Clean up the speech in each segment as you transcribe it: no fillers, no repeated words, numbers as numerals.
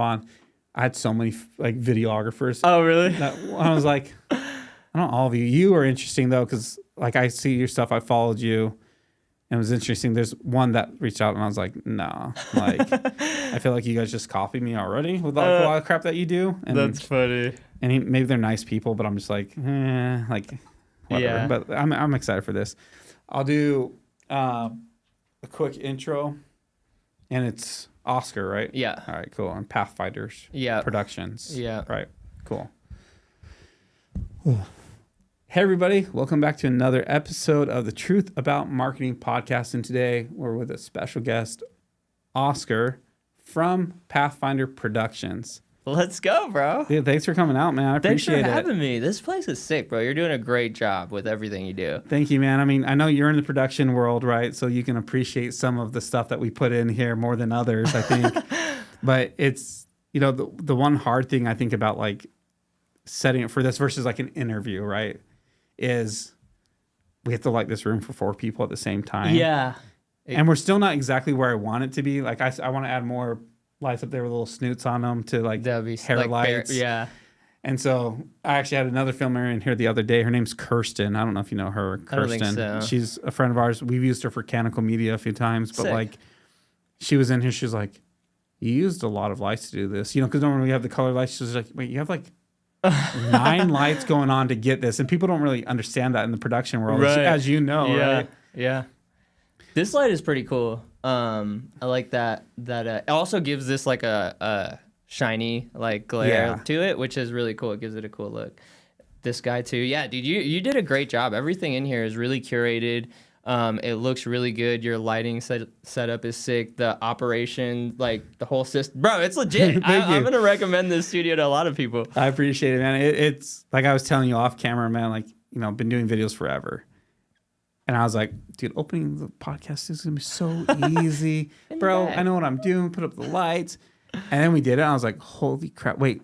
hop on. I had so many like videographers. Oh, really? That I was like, I don't know, all of you. You are interesting though, because like I see your stuff. I followed you. And it was interesting. There's one that reached out and I was like, no. Like, I feel like you guys just copied me already with like a lot of crap that you do. And, that's funny. And maybe they're nice people, but I'm just like, like, whatever. Yeah. But I'm excited for this. I'll do a quick intro. And it's Oscar, right? Yeah. All right, cool. And Pathfinders Productions. Yeah. Right, cool. Hey everybody, welcome back to another episode of the Truth About Marketing podcast. And today we're with a special guest, Oscar from Pathfinder Productions. Let's go, bro. Dude, thanks for coming out, man. I appreciate it. Thanks for having me. This place is sick, bro. You're doing a great job with everything you do. Thank you, man. I mean, I know you're in the production world, right? So you can appreciate some of the stuff that we put in here more than others, I think. But it's, you know, the one hard thing I think about like setting it for this versus like an interview, right? Is we have to light this room for 4 people at the same time. Yeah. And we're still not exactly where I want it to be. Like I want to add more lights up there with little snoots on them to like hair like lights. Yeah. And so I actually had another filmer in here the other day. Her name's Kirsten. I don't know if you know her. Kirsten. I don't think so. She's a friend of ours. We've used her for Canonical Media a few times. But sick. like she was in here. She was like, you used a lot of lights to do this. You know, because normally we have the color lights. She was like, wait, you have like 9 lights going on to get this, and people don't really understand that in the production world, right. as you know, right? Yeah. This light is pretty cool. I like that. It also gives this like a shiny like glare to it, which is really cool. It gives it a cool look. This guy too. Yeah, dude, you did a great job. Everything in here is really curated. It looks really good. Your lighting setup is sick. The operation, like the whole system, bro, it's legit. I'm gonna recommend this studio to a lot of people. I appreciate it, man. It's like I was telling you off camera, man. Like, you know, I've been doing videos forever, and I was like, dude, opening the podcast is gonna be so easy, bro. I know what I'm doing. Put up the lights, and then we did it. And I was like, holy crap! Wait.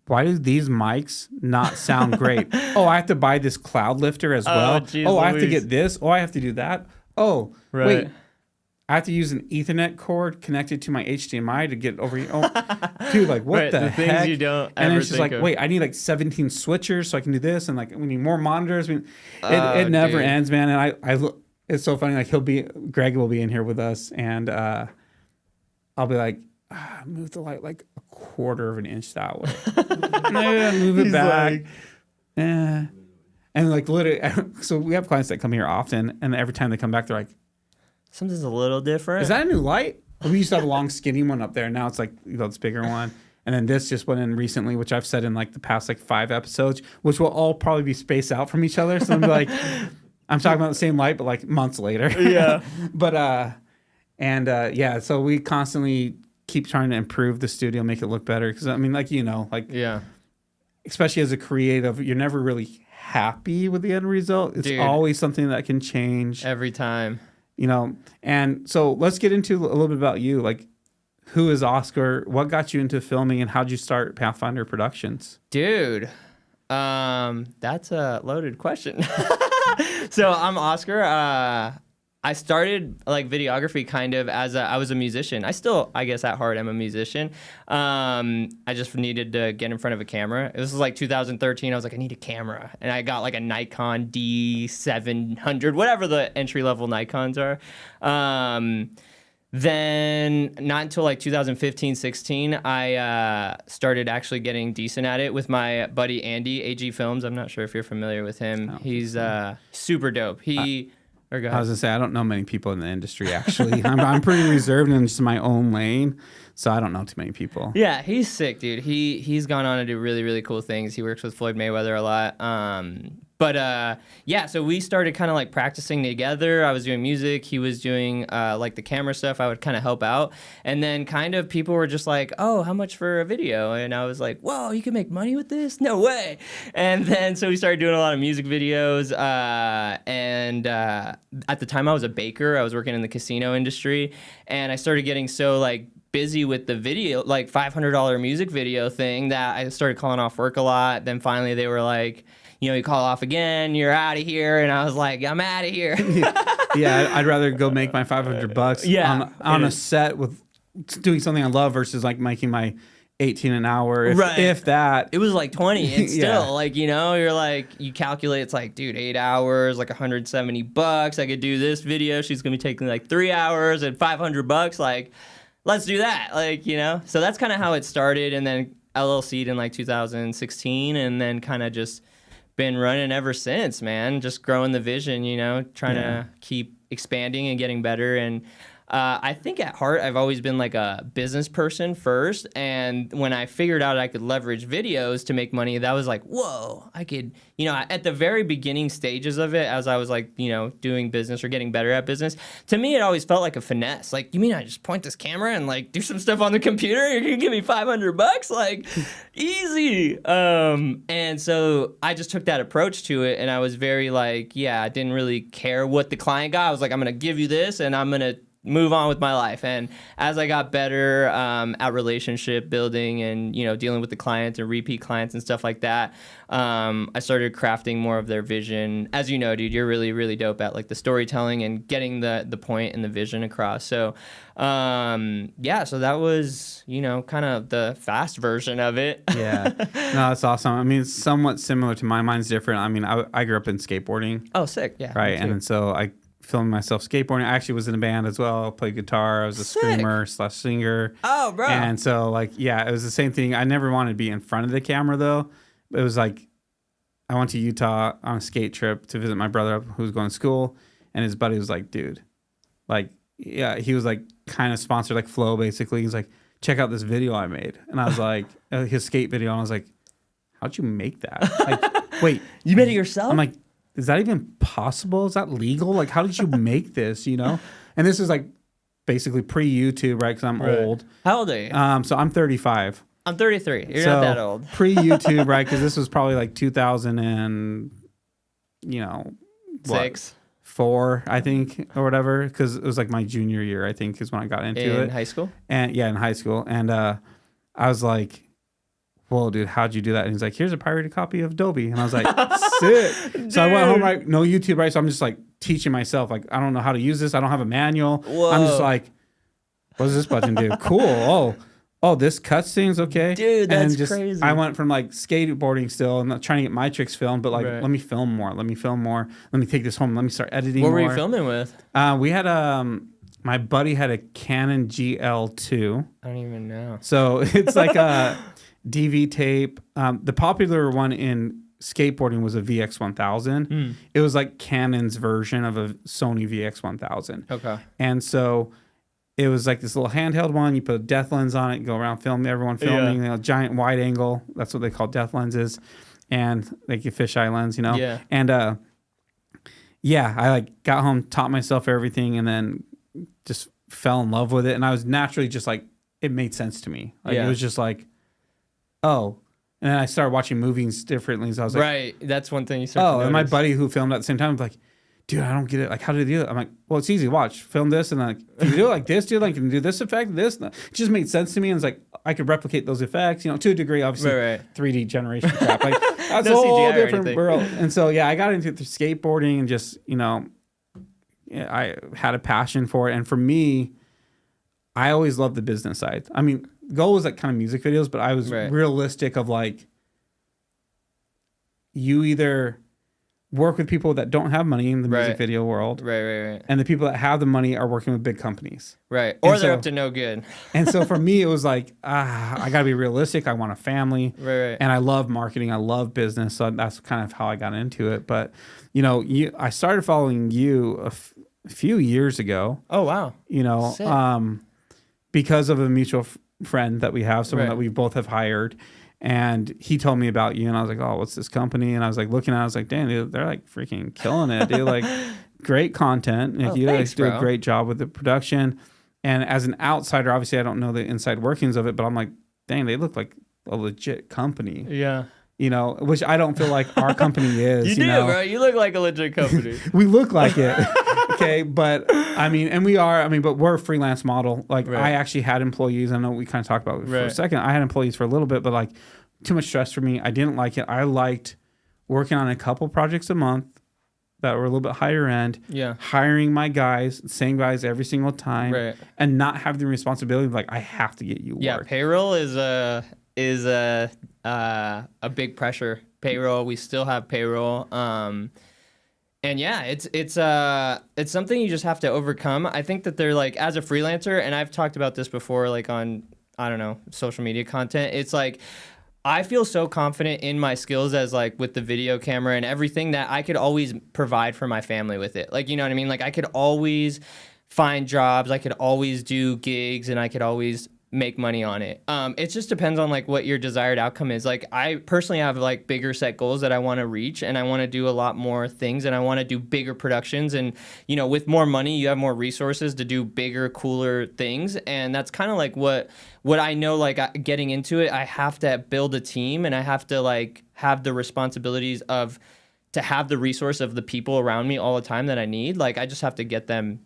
Why do these mics not sound great? Oh, I have to buy this cloud lifter as well. Oh, I have to get this. Oh, I have to do that. Oh, wait. I have to use an Ethernet cord connected to my HDMI to get over here. Oh, dude, like what the heck? Things you don't and ever then she's think like, of. wait, I need like 17 switchers so I can do this. And like, we need more monitors. It never ends, man. And I look, it's so funny. Like Greg will be in here with us, and I'll be like, move the light like a quarter of an inch that way. Move it back. Like, and like literally, so we have clients that come here often, and every time they come back, they're like, something's a little different. is that a new light? We used to have a long skinny one up there. And now it's like, you know, this bigger one. And then this just went in recently, which I've said in like the past like 5 episodes, which will all probably be spaced out from each other. So I'm like, I'm talking about the same light, but like months later. Yeah. But yeah, so we constantly keep trying to improve the studio, make it look better. Because I mean, like, you know, like, yeah, especially as a creative, you're never really happy with the end result. It's always something that can change every time, you know. And so let's get into a little bit about you. Like, who is Oscar? What got you into filming, and how'd you start Pathfinder Productions? Dude, that's a loaded question. So I'm Oscar. I started like videography kind of as I was a musician. I still, I guess at heart, I'm a musician. I just needed to get in front of a camera. This was like 2013. I was like, I need a camera. And I got like a Nikon D700, whatever the entry-level Nikons are. Then not until like 2015, 16, I started actually getting decent at it with my buddy Andy, AG Films. I'm not sure if you're familiar with him. He's super dope. I was gonna say, I don't know many people in the industry, actually. I'm pretty reserved in just my own lane, so I don't know too many people. Yeah, he's sick, dude. He's gone on to do really, really cool things. He works with Floyd Mayweather a lot. Yeah, so we started kind of like practicing together. I was doing music. He was doing like the camera stuff. I would kind of help out. And then kind of people were just like, oh, how much for a video? And I was like, whoa, you can make money with this? No way. And then so we started doing a lot of music videos. At the time I was a baker. I was working in the casino industry. And I started getting so like busy with the video, like $500 music video thing, that I started calling off work a lot. Then finally they were like, you know, you call off again, you're out of here. And I was like, I'm out of here. Yeah, I'd rather go make my $500 on a set with doing something I love versus like making my 18 an hour, if that. It was like 20, and still, Yeah. like, you know, you're like, you calculate, it's like, dude, 8 hours, like $170. I could do this video. She's gonna be taking like 3 hours and $500. Like, let's do that. Like, you know. So that's kind of how it started, and then LLC'd in like 2016, and then kind of just been running ever since, man. Just growing the vision, you know, trying to keep expanding and getting better. And I think at heart, I've always been like a business person first. And when I figured out I could leverage videos to make money, that was like, whoa, I could, you know, at the very beginning stages of it, as I was like, you know, doing business or getting better at business, to me, it always felt like a finesse. Like, you mean I just point this camera and like do some stuff on the computer? You're going to give me $500? Like, easy. And so I just took that approach to it. And I was very like, yeah, I didn't really care what the client got. I was like, I'm going to give you this and I'm going to move on with my life. And as I got better at relationship building and, you know, dealing with the clients and repeat clients and stuff like that, I started crafting more of their vision. As you know, dude, you're really, really dope at like the storytelling and getting the point and the vision across. So, yeah, so that was, you know, kind of the fast version of it. Yeah. No, that's awesome. I mean, it's somewhat similar to mine. Mine's different. I mean, I grew up in skateboarding. Oh, sick. Yeah. Right. And so I filmed myself skateboarding. I actually was in a band as well. I played guitar. I was a screamer / singer. Oh, bro. And so, like, yeah, it was the same thing. I never wanted to be in front of the camera, though. It was like, I went to Utah on a skate trip to visit my brother who was going to school. And his buddy was like, dude, like, yeah, he was like kind of sponsored, like Flow, basically. He's like, check out this video I made. And I was like, his skate video. And I was like, how'd you make that? Like, wait. You made it yourself? I'm like, is that even possible? Is that legal? Like, how did you make this, you know? And this is like basically pre-YouTube, right? Because I'm old. How old are you? So I'm 35. I'm 33. You're not that old. Pre-YouTube, right? Because this was probably like 2000 and, you know, what, 4, I think, or whatever. Because it was like my junior year, I think, is when I got into it. In high school? And yeah, in high school. And I was like, whoa, dude, how'd you do that? And he's like, here's a pirated copy of Adobe. And I was like, sick. So I went home, right? No YouTube, right? So I'm just like teaching myself. Like, I don't know how to use this. I don't have a manual. Whoa. I'm just like, what does this button do? Cool. Oh, this cuts things. Okay. Dude, that's crazy. I went from like skateboarding still and trying to get my tricks filmed, but like, let me film more. Let me take this home. Let me start editing more. What were you filming with? We had my buddy had a Canon GL2. I don't even know. So it's like a DV tape. The popular one in skateboarding was a VX1000. It was like Canon's version of a Sony VX1000. Okay. And so it was like this little handheld one. You put a depth lens on it, go around filming, everyone filming, you know, giant wide angle. That's what they call depth lenses. And like a fisheye lens, you know? Yeah. And yeah, I like got home, taught myself everything, and then just fell in love with it. And I was naturally just like, it made sense to me. Like it was just like, oh. And then I started watching movies differently. So I was like, right. That's one thing you started to notice. And my buddy who filmed at the same time was like, dude, I don't get it. Like, how do they do it? I'm like, well, it's easy. Watch, film this, and like, can you do it like this, dude? Like, can you do this effect, this? It just made sense to me. And it's like, I could replicate those effects, you know, to a degree, obviously, 3D generation crap. Like, that's No a whole CGI or different anything. world. And so, yeah, I got into skateboarding and just, you know, I had a passion for it. And for me, I always loved the business side. I mean, goal was like kind of music videos, but I was realistic of like, you either work with people that don't have money in the music video world. Right. And the people that have the money are working with big companies. Right. Or they're up to no good. And so for me, it was like, I got to be realistic. I want a family. Right. And I love marketing. I love business. So that's kind of how I got into it. But, you know, I started following you a few years ago. Oh, wow. You know, because of a mutual friend that we have, someone that we both have hired. And he told me about you, and I was like, oh, what's this company? And I was like looking at it, I was like, damn, dude, they're like freaking killing it. Dude, like great content. And you guys do a great job with the production. And as an outsider, obviously I don't know the inside workings of it, but I'm like, dang, they look like a legit company. Yeah. You know, which I don't feel like our company is. You do, know? Bro. You look like a legit company. We look like it. Okay. But I mean, and we are, I mean, but we're a freelance model. Like I actually had employees. I know we kind of talked about it for a second. I had employees for a little bit, but like too much stress for me. I didn't like it. I liked working on a couple projects a month that were a little bit higher end, Yeah. hiring my guys, same guys every single time, Right. and not have the responsibility of like, I have to get you Yeah, work. payroll is a big pressure. Payroll, we still have payroll. And yeah, it's something you just have to overcome. I think that they're like, as a freelancer, and I've talked about this before, like on, I don't know, social media content. It's like, I feel so confident in my skills as like with the video camera and everything that I could always provide for my family with it. Like, you know what I mean? Like I could always find jobs, I could always do gigs, and I could always make money on it. It just depends on like what your desired outcome is. Like I personally have like bigger set goals that I want to reach, and I want to do a lot more things, and I want to do bigger productions. And you know, with more money, you have more resources to do bigger, cooler things. And that's kind of like what I know. Like getting into it, I have to build a team, and I have to like have the responsibilities of to have the resource of the people around me all the time that I need. Like I just have to get them.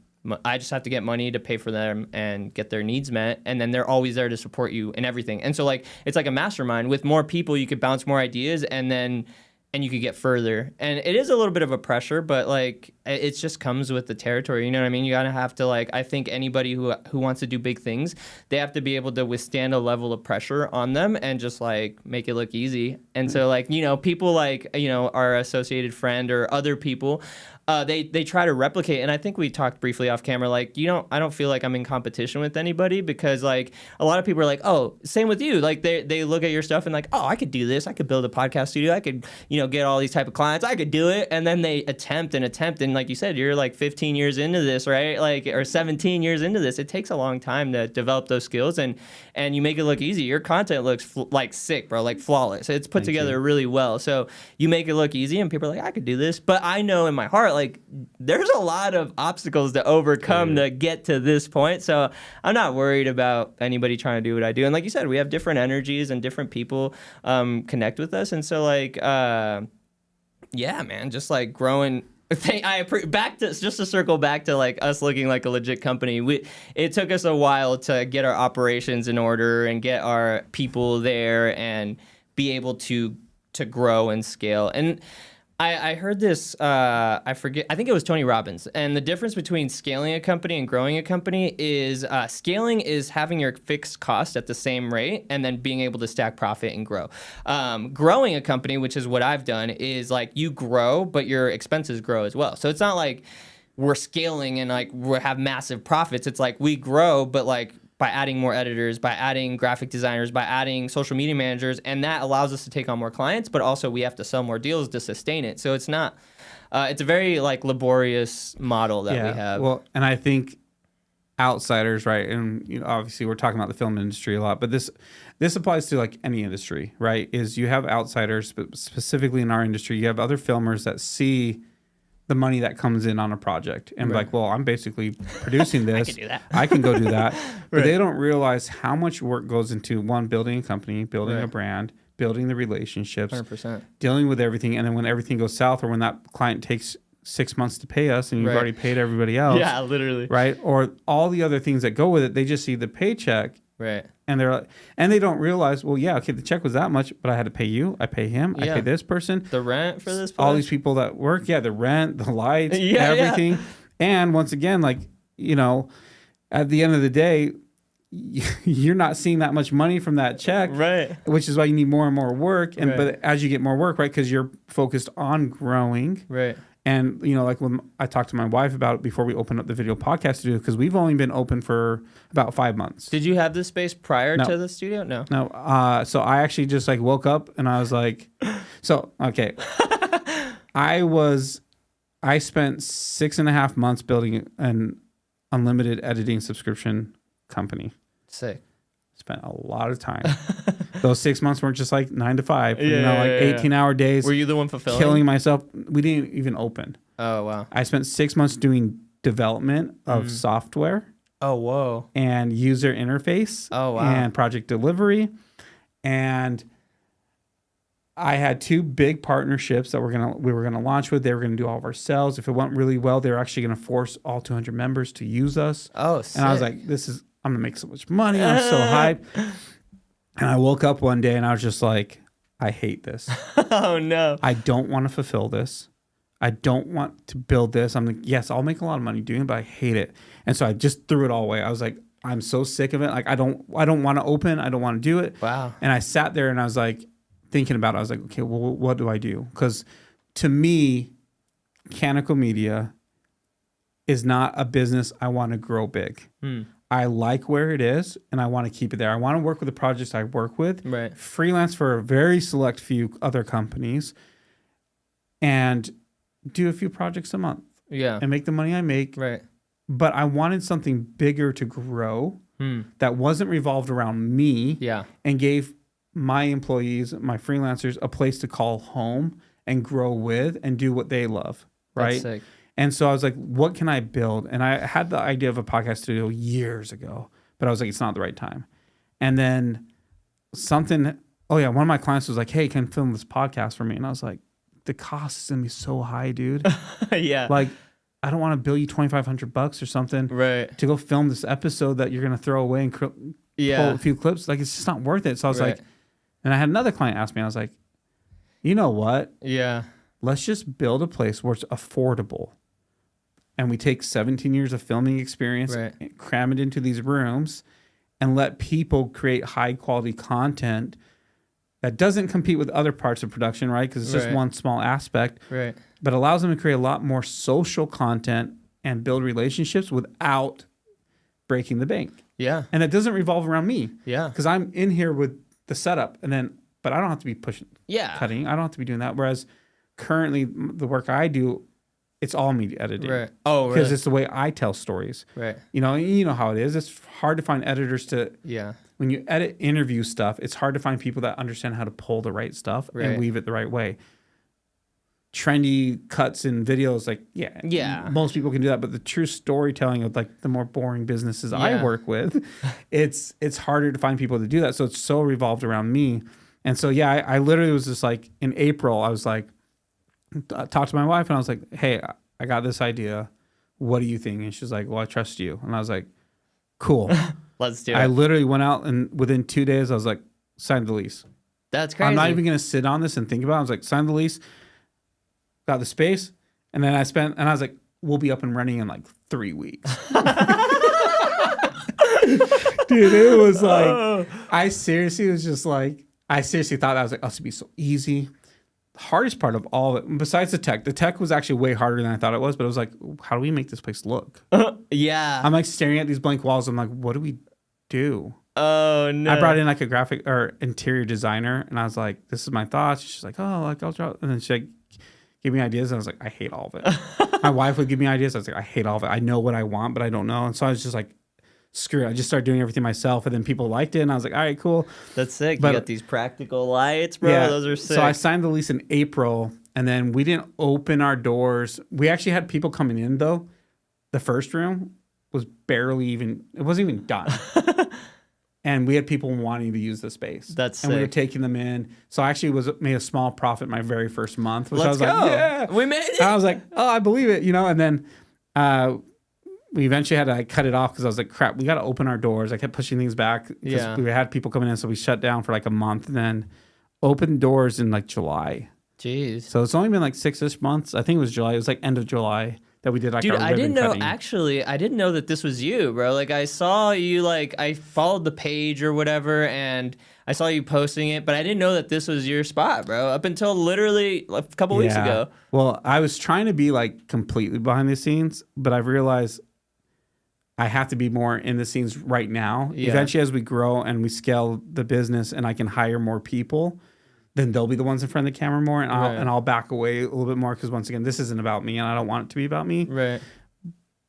I just have to get money to pay for them and get their needs met, and then they're always there to support you in everything. And so like it's like a mastermind. With more people, you could bounce more ideas, and you could get further. And it is a little bit of a pressure, but like it just comes with the territory. You know what I mean? You gotta have to like, I think anybody who wants to do big things, they have to be able to withstand a level of pressure on them and just like make it look easy. And so like, you know, people like, you know, our associated friend or other people, they try to replicate. And I think we talked briefly off camera, like, I don't feel like I'm in competition with anybody, because like a lot of people are like, oh, same with you. Like they look at your stuff and like, oh, I could do this. I could build a podcast studio. I could, you know, get all these type of clients. I could do it. And then they attempt. And like you said, you're like 15 years into this, right? Like, or 17 years into this. It takes a long time to develop those skills, and you make it look easy. Your content looks like sick, bro, like flawless. It's put together really well. So you make it look easy, and people are like, I could do this. But I know in my heart, like, there's a lot of obstacles to overcome to get to this point. So I'm not worried about anybody trying to do what I do. And like you said, we have different energies and different people connect with us. And so like, yeah, man, just like growing. Just to circle back to like us looking like a legit company. It took us a while to get our operations in order and get our people there and be able to grow and scale. And I heard this, I forget, I think it was Tony Robbins. And the difference between scaling a company and growing a company is scaling is having your fixed cost at the same rate and then being able to stack profit and grow. Growing a company, which is what I've done, is like you grow, but your expenses grow as well. So it's not like we're scaling and like we have massive profits. It's like we grow, but like by adding more editors, by adding graphic designers, by adding social media managers, and that allows us to take on more clients, but also we have to sell more deals to sustain it. So it's not, it's a very like laborious model that we have. Well, and I think outsiders, right? And you know, obviously we're talking about the film industry a lot, but this applies to like any industry, right? Is you have outsiders, but specifically in our industry, you have other filmers that see the money that comes in on a project and be like, well, I'm basically producing this. I can do that. I can go do that. But they don't realize how much work goes into one, building a company, building a brand, building the relationships, 100%. dealing with everything. And then when everything goes south, or when that client takes 6 months to pay us and you've already paid everybody else. Yeah, literally. Right. Or all the other things that go with it, they just see the paycheck. Right. And they're like, and they don't realize, well, yeah, okay, the check was that much, but I had to pay you, I pay him, I pay this person, the rent for this place. All these people that work, the rent, the lights, everything. And once again, like, you know, at the end of the day, you're not seeing that much money from that check, right? Which is why you need more and more work. And but as you get more work, right, because you're focused on growing, right? And, you know, like when I talked to my wife about it before we opened up the video podcast studio, because we've only been open for about 5 months. Did you have this space prior to the studio? No. No. So I actually just like woke up and I was like, okay. I spent 6.5 months building an unlimited editing subscription company. Sick. Spent a lot of time. Those 6 months weren't just like 9 to 5, like 18-hour days. Were you the one fulfilling? Killing myself. We didn't even open. Oh, wow. I spent 6 months doing development of software. Oh, whoa. And user interface. Oh, wow. And project delivery. And I had 2 big partnerships that we were gonna launch with. They were gonna do all of our sales. If it went really well, they were actually gonna force all 200 members to use us. Oh, sick. And I was like, I'm gonna make so much money. I'm so hyped. And I woke up one day and I was just like, I hate this. Oh no. I don't want to fulfill this. I don't want to build this. I'm like, yes, I'll make a lot of money doing it, but I hate it. And so I just threw it all away. I was like, I'm so sick of it. Like, I don't want to open. I don't want to do it. Wow. And I sat there and I was like, thinking about it. I was like, okay, well, what do I do? Because to me, mechanical media is not a business I want to grow big. I like where it is and I want to keep it there. I want to work with the projects I work with, right. freelance for a very select few other companies, and do a few projects a month. Yeah. And make the money I make. Right. But I wanted something bigger to grow that wasn't revolved around me. Yeah. And gave my employees, my freelancers, a place to call home and grow with and do what they love. Right. That's sick. And so I was like, what can I build? And I had the idea of a podcast studio years ago, but I was like, it's not the right time. And then one of my clients was like, hey, can you film this podcast for me? And I was like, the cost is going to be so high, dude. Yeah. Like, I don't want to bill you $2,500 or something right. to go film this episode that you're going to throw away and pull a few clips. Like, it's just not worth it. So I was like, and I had another client ask me, I was like, you know what? Yeah. Let's just build a place where it's affordable. And we take 17 years of filming experience, and cram it into these rooms, and let people create high quality content that doesn't compete with other parts of production, right? Because it's just one small aspect, but allows them to create a lot more social content and build relationships without breaking the bank. Yeah. And it doesn't revolve around me. Yeah. Because I'm in here with the setup, but I don't have to be cutting. I don't have to be doing that. Whereas currently the work I do, it's all media editing. Right. Oh, really? Because it's the way I tell stories. Right. You know how it is. It's hard to find editors when you edit interview stuff, it's hard to find people that understand how to pull the right stuff and weave it the right way. Trendy cuts in videos, like, most people can do that. But the true storytelling of like the more boring businesses I work with, it's harder to find people to do that. So it's so revolved around me. And so, I literally was just like, in April, I was like, talked to my wife and I was like, hey, I got this idea. What do you think? And she's like, well, I trust you. And I was like, cool. Let's do it. I literally went out and within 2 days, I was like, sign the lease. That's crazy. I'm not even going to sit on this and think about it. I was like, sign the lease, got the space. And then I was like, we'll be up and running in like 3 weeks. Dude, it was like, I seriously thought that was like, oh, this would be so easy. The hardest part of all of it, besides the tech was actually way harder than I thought it was, but it was like, how do we make this place look? Yeah. I'm like staring at these blank walls. I'm like, what do we do? Oh, no. I brought in like a graphic or interior designer and I was like, this is my thoughts. She's like, oh, like I'll draw. And then she like gave me ideas. And I was like, I hate all of it. My wife would give me ideas. I was like, I hate all of it. I know what I want, but I don't know. And so I was just like, screw it. I just started doing everything myself. And then people liked it. And I was like, all right, cool. That's sick. But, you got these practical lights, bro. Yeah, those are sick. So I signed the lease in April and then we didn't open our doors. We actually had people coming in though. The first room was it wasn't even done. And we had people wanting to use the space. That's sick. And we were taking them in. So I actually made a small profit my very first month, which I was go. like, yeah. We made it. And I was like, oh, I believe it, And then we eventually had to like, cut it off because I was like, crap, we got to open our doors. I kept pushing things back because we had people coming in. So we shut down for like a month and then opened doors in like July. Jeez. So it's only been like 6-ish months. I think it was July. It was like end of July that we did like Dude, our ribbon I didn't know, cutting. actually, I didn't know that this was you, bro. Like, I saw you, like, I followed the page or whatever, and I saw you posting it, but I didn't know that this was your spot, bro, up until literally a couple weeks ago. Well, I was trying to be, like, completely behind the scenes, but I've realized I have to be more in the scenes right now. Yeah. Eventually, as we grow and we scale the business and I can hire more people, then they'll be the ones in front of the camera more, and I'll back away a little bit more because once again, this isn't about me, and I don't want it to be about me. Right.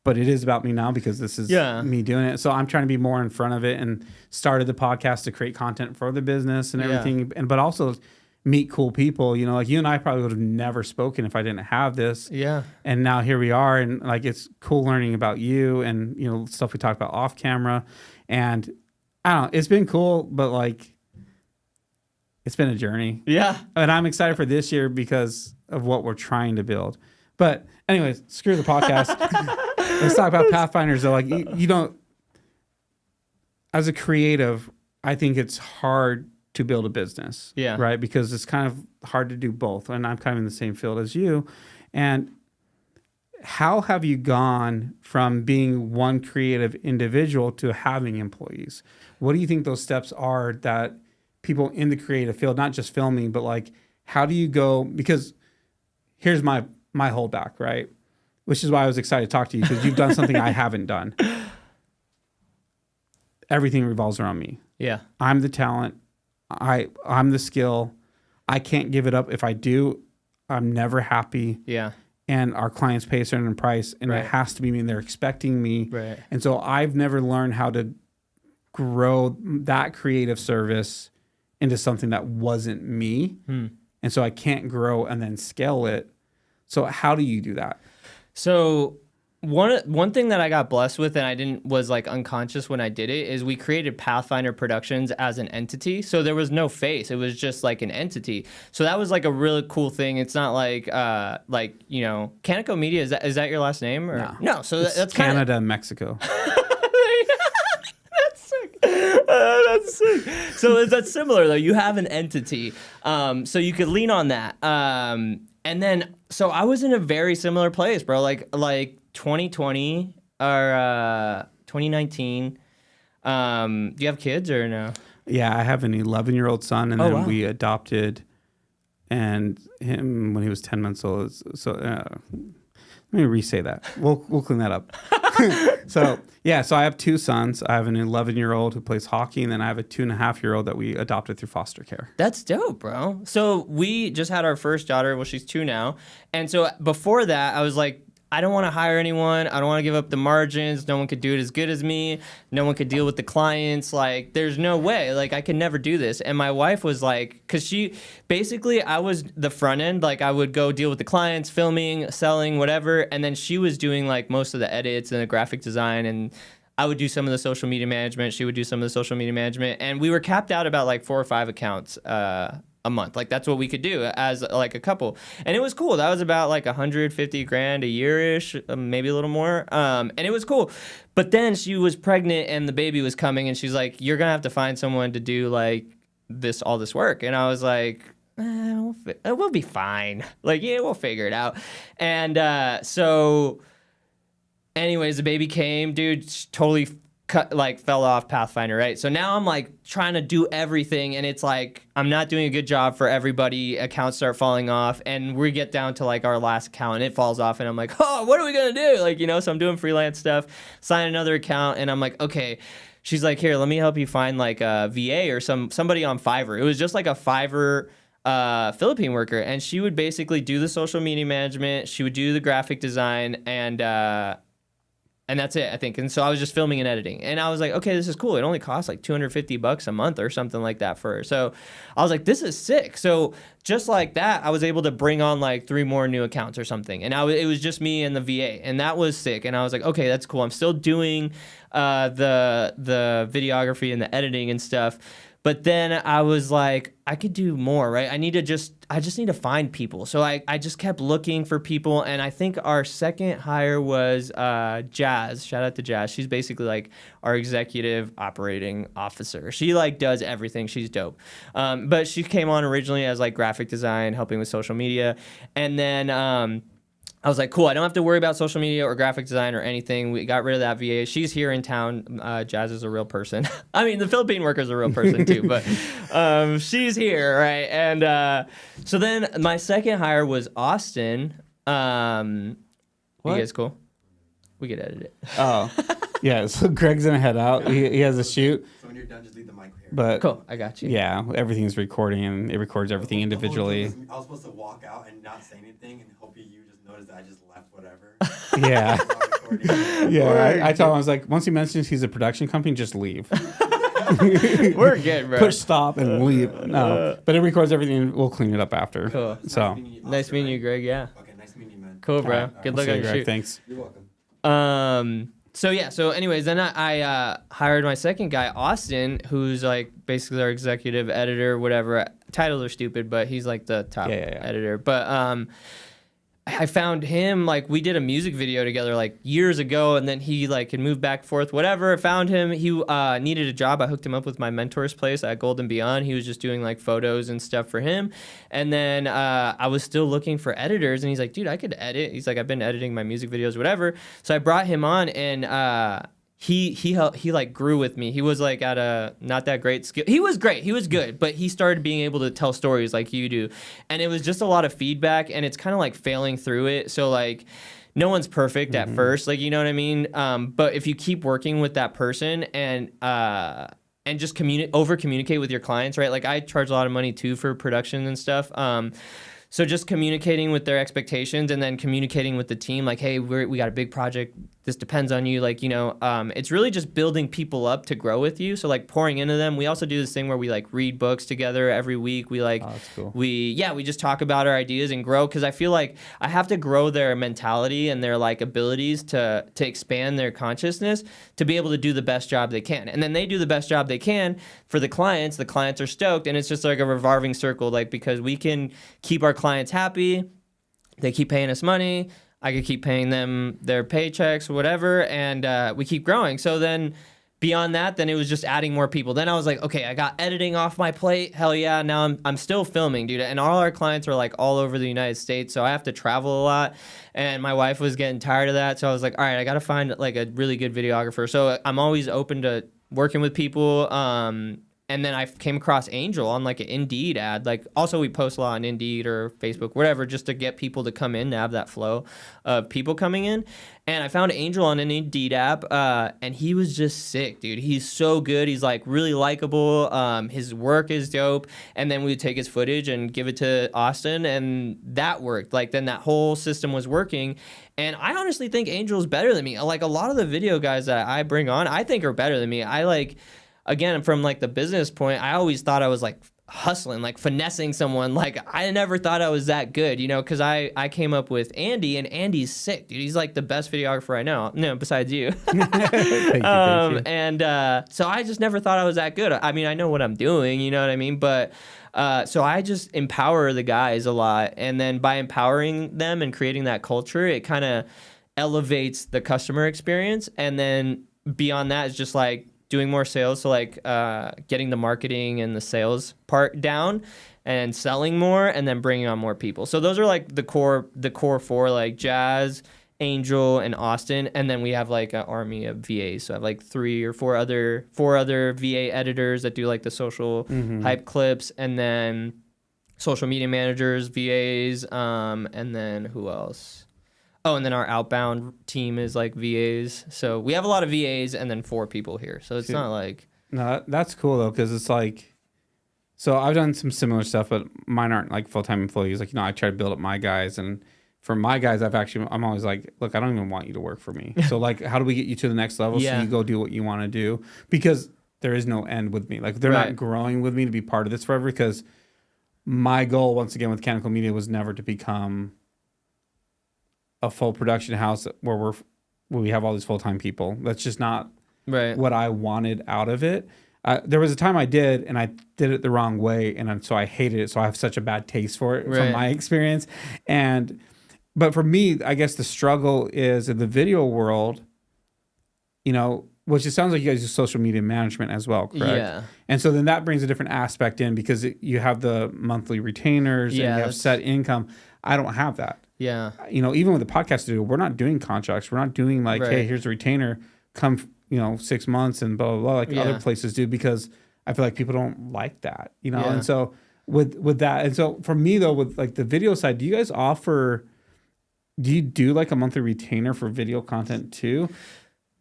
But it is about me now because this is me doing it. So I'm trying to be more in front of it and started the podcast to create content for the business and everything, but also meet cool people. Like you and I probably would have never spoken if I didn't have this. Yeah. And now here we are, and like it's cool learning about you and stuff we talked about off camera, and I don't know, it's been cool, but like. It's been a journey. Yeah. And I'm excited for this year because of what we're trying to build. But anyways, screw the podcast. Let's talk about Pathfinders though. Like you don't, as a creative, I think it's hard to build a business. Yeah. Right. Because it's kind of hard to do both. And I'm kind of in the same field as you. And how have you gone from being one creative individual to having employees? What do you think those steps are that people in the creative field, not just filming, but like, how do you go? Because here's my holdback, right? Which is why I was excited to talk to you, because you've done something I haven't done. Everything revolves around me. Yeah. I'm the talent. I'm the skill. I can't give it up. If I do, I'm never happy. Yeah. And our clients pay a certain price, and it has to be me, and they're expecting me. Right. And so I've never learned how to grow that creative service into something that wasn't me. And so I can't grow and then scale it. So how do you do that? So one thing that I got blessed with, and was like unconscious when I did it, is we created Pathfinder Productions as an entity. So there was no face; it was just like an entity. So that was like a really cool thing. It's not like Canico Media. Is that your last name? Or? No. So that's Canada and Mexico. That's sick. So that's similar though. You have an entity, so you could lean on that. And then, so I was in a very similar place, bro. Like 2020 or 2019. Do you have kids or no? Yeah, I have an 11-year-old son, and then we adopted and him when he was 10 months old. So let me re-say that. We'll clean that up. So I have two sons. I have an 11-year-old who plays hockey, and then I have a 2.5-year-old that we adopted through foster care. That's dope, bro. So we just had our first daughter. Well, she's 2 now. And so before that, I was like, I don't want to hire anyone. I don't want to give up the margins. No one could do it as good as me. No one could deal with the clients. Like, there's no way. Like, I could never do this. And my wife was like, because I was the front end. Like, I would go deal with the clients, filming, selling, whatever. And then she was doing like most of the edits and the graphic design. And I would do some of the social media management. She would do some of the social media management. And we were capped out about like 4 or 5 accounts a month. Like, that's what we could do as like a couple. And it was cool. That was about like 150 grand a year-ish, maybe a little more. And it was cool. But then she was pregnant and the baby was coming, and she's like, you're going to have to find someone to do like all this work. And I was like, we'll be fine. Like, yeah, we'll figure it out. And so anyways, the baby came, dude, totally fell off Pathfinder, right? So now I'm like trying to do everything, and it's like I'm not doing a good job for everybody. Accounts start falling off, and we get down to like our last account, and it falls off, and I'm like, oh, what are we gonna do? Like, so I'm doing freelance stuff, sign another account, and I'm like, okay. She's like, here, let me help you find like a VA or somebody on Fiverr. It was just like a Fiverr Philippine worker, and she would basically do the social media management. She would do the graphic design, and that's it, I think. And so I was just filming and editing. And I was like, okay, this is cool. It only costs like $250 a month or something like that for her. So I was like, this is sick. So just like that, I was able to bring on like 3 more new accounts or something. And it was just me and the VA. And that was sick. And I was like, okay, that's cool. I'm still doing the videography and the editing and stuff. But then I was like, I could do more, right? I just need to find people. So I just kept looking for people. And I think our second hire was Jazz. Shout out to Jazz. She's basically like our executive operating officer. She like does everything. She's dope. But she came on originally as like graphic design, helping with social media. And then I was like, cool, I don't have to worry about social media or graphic design or anything. We got rid of that VA. She's here in town. Jazz is a real person. I mean, the Philippine worker is a real person too, but she's here, right? And so then my second hire was Austin. You guys cool? We could edit it. Oh, yeah. So Greg's gonna head out. He has a shoot. So when you're done, just leave the mic here. But cool, I got you. Yeah, everything's recording, and it records everything individually. I was supposed to walk out and not say anything, and hope you just noticed that I just left whatever. Yeah. Yeah. I told him, I was like, once he mentions he's a production company, just leave. We're good, bro. Push stop and leave. No, but it records everything, and we'll clean it up after. Cool. So nice meeting you, Greg. Yeah. Okay, nice meeting you, man. Cool, bro. Right. Good luck on your shoot. Thanks. You're welcome. So anyways, then I hired my second guy, Austin, who's like basically our executive editor, whatever. Titles are stupid, but he's like the top editor. But I found him, like, we did a music video together like years ago, and then he like had moved back and forth, whatever. I found him. He needed a job. I hooked him up with my mentor's place at Golden Beyond. He was just doing like photos and stuff for him. And then I was still looking for editors, and he's like, dude, I could edit. He's like, I've been editing my music videos, whatever. So I brought him on, and he like grew with me. He was like at a not that great skill. He was great. He was good, but he started being able to tell stories like you do. And it was just a lot of feedback, and it's kind of like failing through it. So like no one's perfect at first, like, you know what I mean? But if you keep working with that person and just over communicate with your clients, right? Like I charge a lot of money too for production and stuff. So just communicating with their expectations and then communicating with the team, like, hey, we got a big project. This depends on you. Like, you know, it's really just building people up to grow with you. So like pouring into them. We also do this thing where we like read books together every week. We like, that's cool. we just talk about our ideas and grow. Cause I feel like I have to grow their mentality and their like abilities to expand their consciousness to be able to do the best job they can. And then they do the best job they can for the clients are stoked. And it's just like a revolving circle, like, because we can keep our clients happy. They keep paying us money. I could keep paying them their paychecks or whatever, and we keep growing. So then beyond that, then it was just adding more people. Then I was like, okay, I got editing off my plate. Hell yeah, now I'm still filming, dude. And all our clients are like all over the United States, so I have to travel a lot. And my wife was getting tired of that, so I was like, all right, I got to find like a really good videographer. So I'm always open to working with people. And then I came across Angel on like an Indeed ad. Like also we post a lot on Indeed or Facebook, whatever, just to get people to come in to have that flow of people coming in. And I found Angel on an Indeed app, and he was just sick, dude. He's so good. He's like really likable. His work is dope. And then we would take his footage and give it to Austin, and that worked. Like then that whole system was working. And I honestly think Angel's better than me. Like a lot of the video guys that I bring on, I think are better than me. I like, again, from like the business point, I always thought I was like hustling, like finessing someone. Like I never thought I was that good, you know, because I came up with Andy, and Andy's sick, dude. He's like the best videographer I know. No, besides you. Thank you. And so I just never thought I was that good. I mean, I know what I'm doing, you know what I mean? But so I just empower the guys a lot. And then by empowering them and creating that culture, it kind of elevates the customer experience. And then beyond that is just like doing more sales, so like getting the marketing and the sales part down and selling more, and then bringing on more people. So those are like the core four, like Jazz, Angel, and Austin, and then we have like an army of VAs. So I have like four other VA editors that do like the social hype clips, and then social media managers, VAs, and then who else? Oh, and then our outbound team is like VAs. So we have a lot of VAs and then 4 people here. So it's not like... No, that's cool though, because it's like... So I've done some similar stuff, but mine aren't like full-time employees. Like, you know, I try to build up my guys, and for my guys, I'm always like, look, I don't even want you to work for me. So like, how do we get you to the next level so you go do what you want to do? Because there is no end with me. Like they're not growing with me to be part of this forever, because my goal, once again, with Canonical Media was never to become a full production house where we have all these full-time people. That's just not what I wanted out of it. There was a time I did, and I did it the wrong way, and so I hated it. So I have such a bad taste for it from my experience. But for me, I guess the struggle is in the video world, you know, which it sounds like you guys do social media management as well, correct? Yeah. And so then that brings a different aspect in, because you have the monthly retainers and you have set income. I don't have that. Yeah. You know, even with the podcast studio, we're not doing contracts. We're not doing like, hey, here's a retainer, come, you know, 6 months and blah, blah, blah, like other places do, because I feel like people don't like that, you know? And so with that, and so for me though, with like the video side, do you do like a monthly retainer for video content too?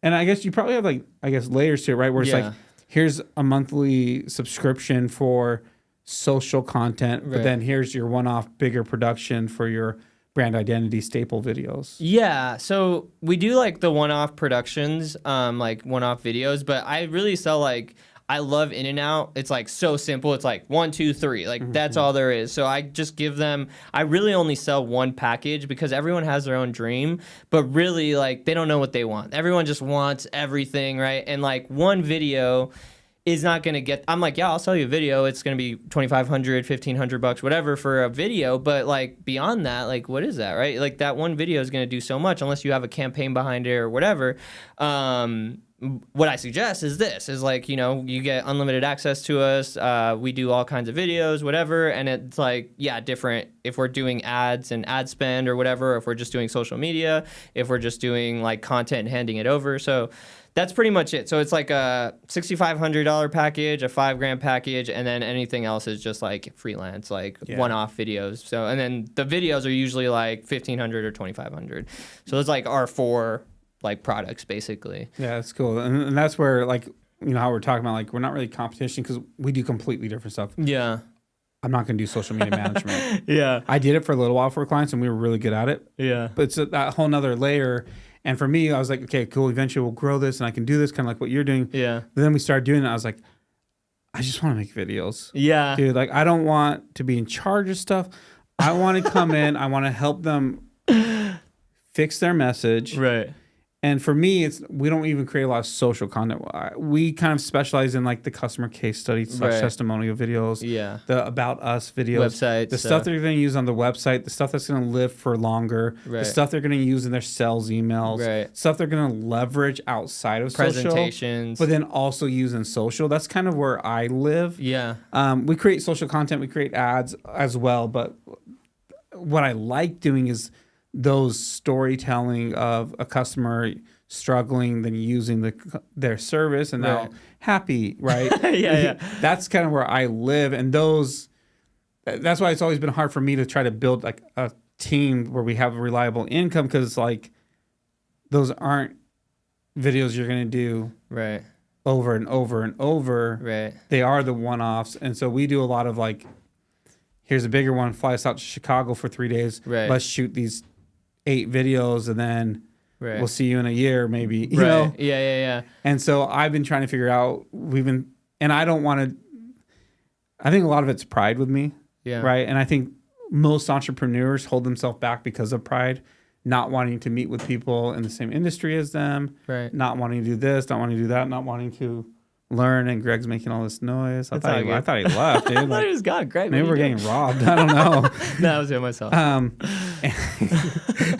And I guess you probably have like, I guess layers to it, right? Where it's like, here's a monthly subscription for social content, but then here's your one-off bigger production for your brand identity staple videos. Yeah, so we do like the one-off productions, like one-off videos, but I really sell like, I love In and Out. It's like so simple. It's like 1, 2, 3. Like that's all there is. So I just give them, I really only sell one package, because everyone has their own dream, but really like they don't know what they want. Everyone just wants everything, right? And like one video is not going to get, I'm like, yeah, I'll sell you a video. It's going to be $2,500, $1,500, whatever for a video. But like beyond that, like what is that, right? Like that one video is going to do so much unless you have a campaign behind it or whatever. What I suggest is this, is like, you know, you get unlimited access to us. We do all kinds of videos, whatever. And it's like, yeah, different if we're doing ads and ad spend or whatever, if we're just doing social media, if we're just doing like content and handing it over. So that's pretty much it. So it's like a $6,500 package, a $5,000 package, and then anything else is just like freelance, like one-off videos. So, and then the videos are usually like $1,500 or $2,500. So it's like our 4 like products basically. Yeah, that's cool. And that's where like, you know, how we're talking about like, we're not really competition because we do completely different stuff. Yeah. I'm not going to do social media management. Yeah. I did it for a little while for clients and we were really good at it. Yeah. But it's that whole nother layer. And for me, I was like, okay, cool. Eventually we'll grow this and I can do this kind of like what you're doing. Yeah. But then we started doing it. I was like, I just want to make videos. Yeah. Dude, like I don't want to be in charge of stuff. I want to come in. I want to help them fix their message. Right. And for me, we don't even create a lot of social content. We kind of specialize in like the customer case study / testimonial videos, the about us videos, websites, the stuff they're going to use on the website, the stuff that's going to live for longer, the stuff they're going to use in their sales emails, stuff they're going to leverage outside of presentations, social, but then also use in social. That's kind of where I live. Yeah. We create social content, we create ads as well, but what I like doing is those storytelling of a customer struggling, then using their service and now happy, right? Yeah. That's kind of where I live. And that's why it's always been hard for me to try to build like a team where we have a reliable income, because like those aren't videos you're going to do over and over and over. Right. They are the one-offs. And so we do a lot of like, here's a bigger one, fly us out to Chicago for 3 days. Let's shoot these 8 videos and then we'll see you in a year maybe, you know? Yeah. And so I've been trying to figure out, and I don't want to, I think a lot of it's pride with me, right? And I think most entrepreneurs hold themselves back because of pride, not wanting to meet with people in the same industry as them, not wanting to do this, not wanting to do that, not wanting to learn. And Greg's making all this noise. I thought he left, dude. I thought he was gone. Greg, maybe we're getting robbed. I don't know. No, I was doing myself.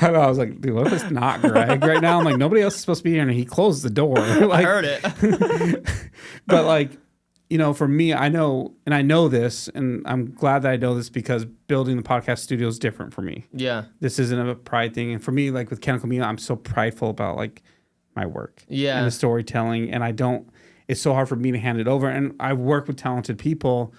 I was like, dude, what if it's not Greg right now? I'm like, nobody else is supposed to be here, and he closed the door. Like, I heard it. But like, you know, for me, I know this, and I'm glad that I know this because building the podcast studio is different for me. Yeah. This isn't a pride thing. And for me, like with Chemical Meal, I'm so prideful about like my work and the storytelling, and it's so hard for me to hand it over. And I work with talented people,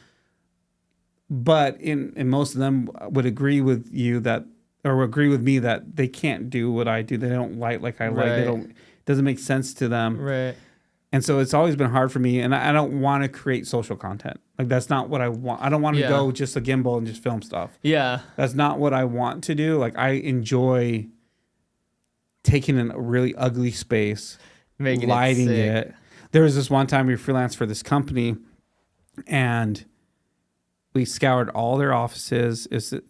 but in most of them would agree with you that, or agree with me that they can't do what I do. They don't like I like. It doesn't make sense to them. Right. And so it's always been hard for me. And I don't want to create social content. Like that's not what I want. I don't want to go just a gimbal and just film stuff. Yeah. That's not what I want to do. Like I enjoy taking a really ugly space, lighting it. There was this one time we freelanced for this company, and we scoured all their offices. It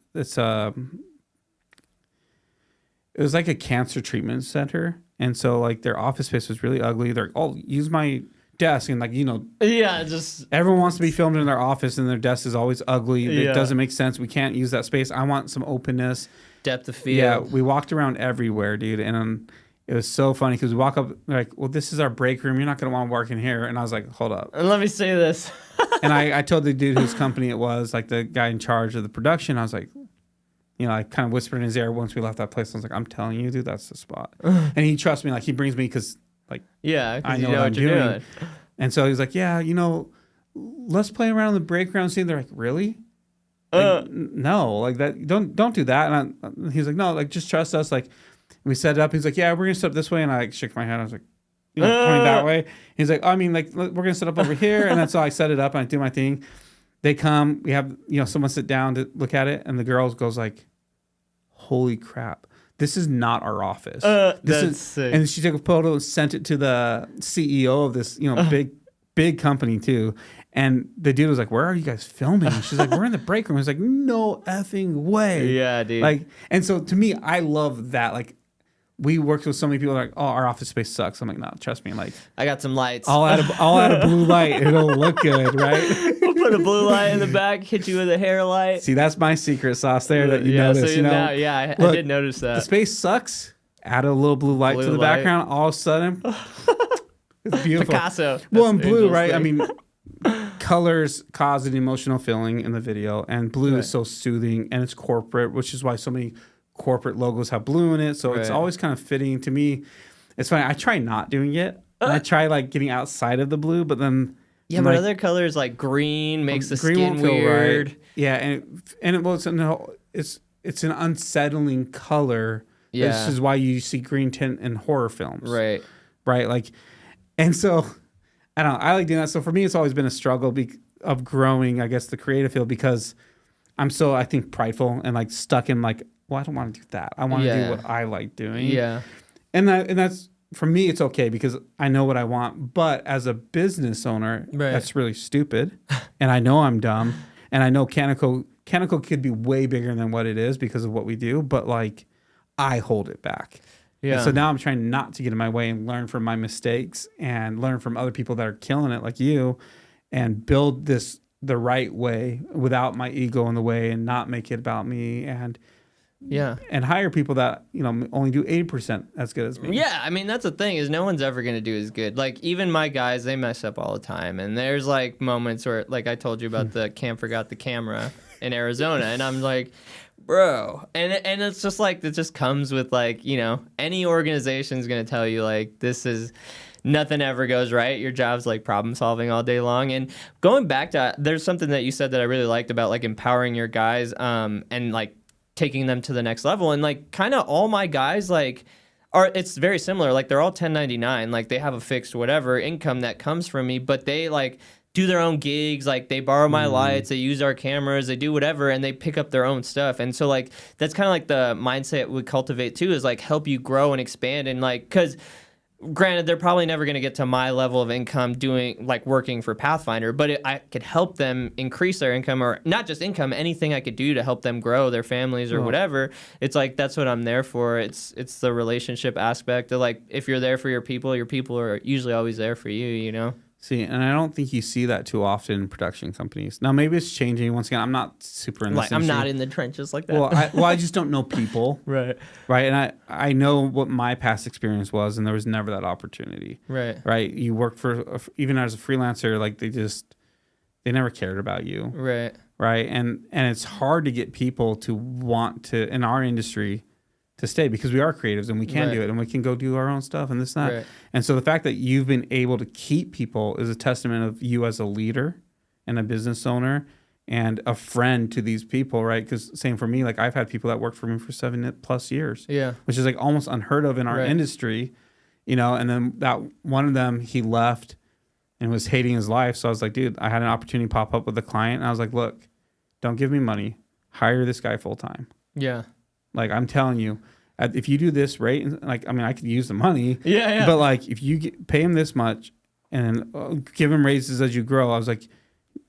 was like a cancer treatment center, and so like their office space was really ugly. They're like, "Oh, use my desk," and like, you know, just everyone wants to be filmed in their office, and their desk is always ugly. It doesn't make sense. We can't use that space. I want some openness, depth of field. Yeah, we walked around everywhere, dude, and it was so funny because we walk up like, well, this is our break room. You're not going to want to work in here. And I was like, hold up. And let me say this. And I told the dude whose company it was, like the guy in charge of the production. I was like, you know, I kind of whispered in his ear once we left that place. I was like, I'm telling you, dude, that's the spot. And he trusts me. Like he brings me because like, I know what I'm doing. And so he's like, yeah, you know, let's play around in the break room scene. They're like, really? Like, no, like that. Don't do that. And he's like, no, like just trust us. Like, we set it up. He's like, yeah, we're going to set up this way. And I like, shook my head. I was like, you know, pointing that way. He's like, I mean, like, we're going to set up over here. And that's how I set it up and I do my thing. They come, we have, you know, someone sit down to look at it. And the girl goes like, holy crap. This is not our office. That's sick. And she took a photo and sent it to the CEO of this, you know, big company too. And the dude was like, where are you guys filming? And she's like, we're in the break room. I was like, no effing way. Yeah, dude. Like, and so to me, I love that. Like, we worked with so many people like, oh, our office space sucks. I'm like, no, trust me. Like, I got some lights. I'll add a blue light. It'll look good, right? We'll put a blue light in the back, hit you with a hair light. See, that's my secret sauce there that you notice. So you know, I did notice that. The space sucks. Add a little blue light to the background. All of a sudden, it's beautiful. Picasso. Well, and blue, right? Thing. I mean, colors cause an emotional feeling in the video, and blue is so soothing, and it's corporate, which is why so many corporate logos have blue in it. So it's always kind of fitting to me. It's funny. I try not doing it. And I try like getting outside of the blue, but then but like, other colors like green makes the skin weird. Right. Yeah, it's an unsettling color. Yeah, this is why you see green tint in horror films. Right. Like, and so I don't know. I like doing that. So for me, it's always been a struggle of growing, I guess, the creative field because I'm so, I think, prideful and like stuck in like, well, I don't want to do that. I want to do what I like doing. Yeah. And that's, for me, it's okay because I know what I want. But as a business owner, that's really stupid. And I know I'm dumb. And I know Canico could be way bigger than what it is because of what we do. But like, I hold it back. Yeah. And so now I'm trying not to get in my way and learn from my mistakes and learn from other people that are killing it like you and build this the right way without my ego in the way and not make it about me and hire people that, you know, only do 80% as good as me. Yeah, I mean, that's the thing is no one's ever going to do as good. Like even my guys, they mess up all the time. And there's like moments where, like I told you about the Cam forgot the camera in Arizona. And I'm like, bro. And it's just like, it just comes with like, you know, any organization's going to tell you like, this is... Nothing ever goes right. Your job's like problem solving all day long. And going back to, there's something that you said that I really liked about like empowering your guys and like taking them to the next level. And like kind of all my guys like it's very similar. Like they're all 1099. Like they have a fixed whatever income that comes from me, but they like do their own gigs. Like they borrow my lights, they use our cameras, they do whatever, and they pick up their own stuff. And so like that's kind of like the mindset we cultivate too, is like help you grow and expand. And like, because granted, they're probably never going to get to my level of income doing like working for Pathfinder, but I could help them increase their income, or not just income, anything I could do to help them grow their families or whatever. It's like, that's what I'm there for. It's the relationship aspect of like, if you're there for your people are usually always there for you, you know? See, and I don't think you see that too often in production companies. Now, maybe it's changing. Once again, I'm not super in this industry. I'm not in the trenches like that. Well, I just don't know people. Right. And I know what my past experience was, and there was never that opportunity. Right. You work for, even as a freelancer, like they never cared about you. Right. And it's hard to get people to want to, in our industry, to stay because we are creatives and we can do it and we can go do our own stuff and this and that. And so the fact that you've been able to keep people is a testament of you as a leader and a business owner and a friend to these people, right? Because same for me, like I've had people that worked for me for 7+ years, which is like almost unheard of in our industry, you know. And then that one of them, he left and was hating his life. So I was like, dude, I had an opportunity pop up with a client and I was like, look, don't give me money, hire this guy full time. Like, I'm telling you, if you do this rate, like, I mean, I could use the money. But, like, if you pay him this much and give him raises as you grow, I was like,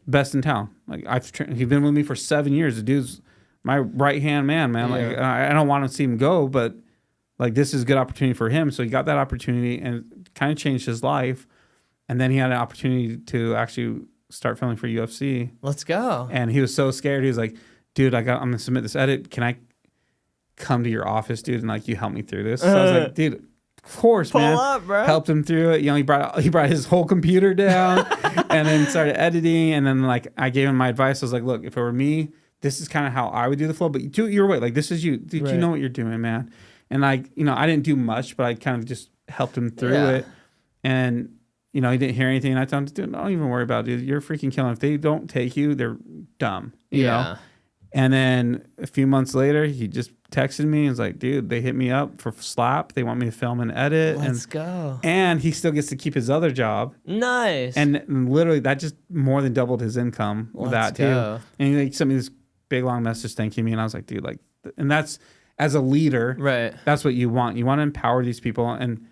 best in town. Like, he's been with me for 7 years. The dude's my right-hand man. Like, I don't want to see him go, but, like, this is a good opportunity for him. So he got that opportunity and kind of changed his life. And then he had an opportunity to actually start filming for UFC. Let's go. And he was so scared. He was like, dude, I'm going to submit this edit. Can I come to your office, dude, and like you help me through this? So I was like, dude, of course, man. Pull up, bro. Helped him through it. You know, he brought his whole computer down and then started editing. And then like I gave him my advice. I was like, look, if it were me, this is kind of how I would do the flow, but do it your way. Like this is you. Dude, you know what you're doing, man. And like, you know, I didn't do much, but I kind of just helped him through it. And you know, he didn't hear anything. And I told him, dude, don't even worry about it, dude. You're freaking killing. If they don't take you, they're dumb. You know? And then a few months later, he just texted me and was like, dude, they hit me up for Slap. They want me to film and edit. Let's go. And he still gets to keep his other job. Nice. And literally, that just more than doubled his income with that, too. And he sent me this big, long message thanking me. And I was like, dude, like, and that's, as a leader, that's what you want. You want to empower these people. And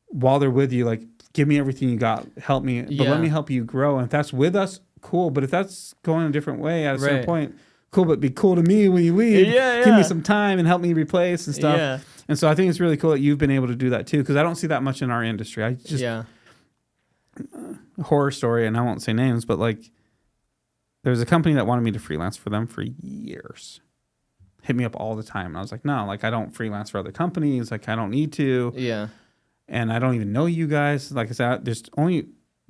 while they're with you, like, give me everything you got. Help me. But let me help you grow. And if that's with us, cool. But if that's going a different way at a certain point, cool, but be cool to me when you leave. Yeah, Give me yeah. some time and help me replace and stuff. Yeah. And so I think it's really cool that you've been able to do that too, because I don't see that much in our industry. I just horror story, and I won't say names, but like there's a company that wanted me to freelance for them for years. Hit me up all the time. And I was like, no, like I don't freelance for other companies. Like I don't need to. Yeah. And I don't even know you guys. Like I said,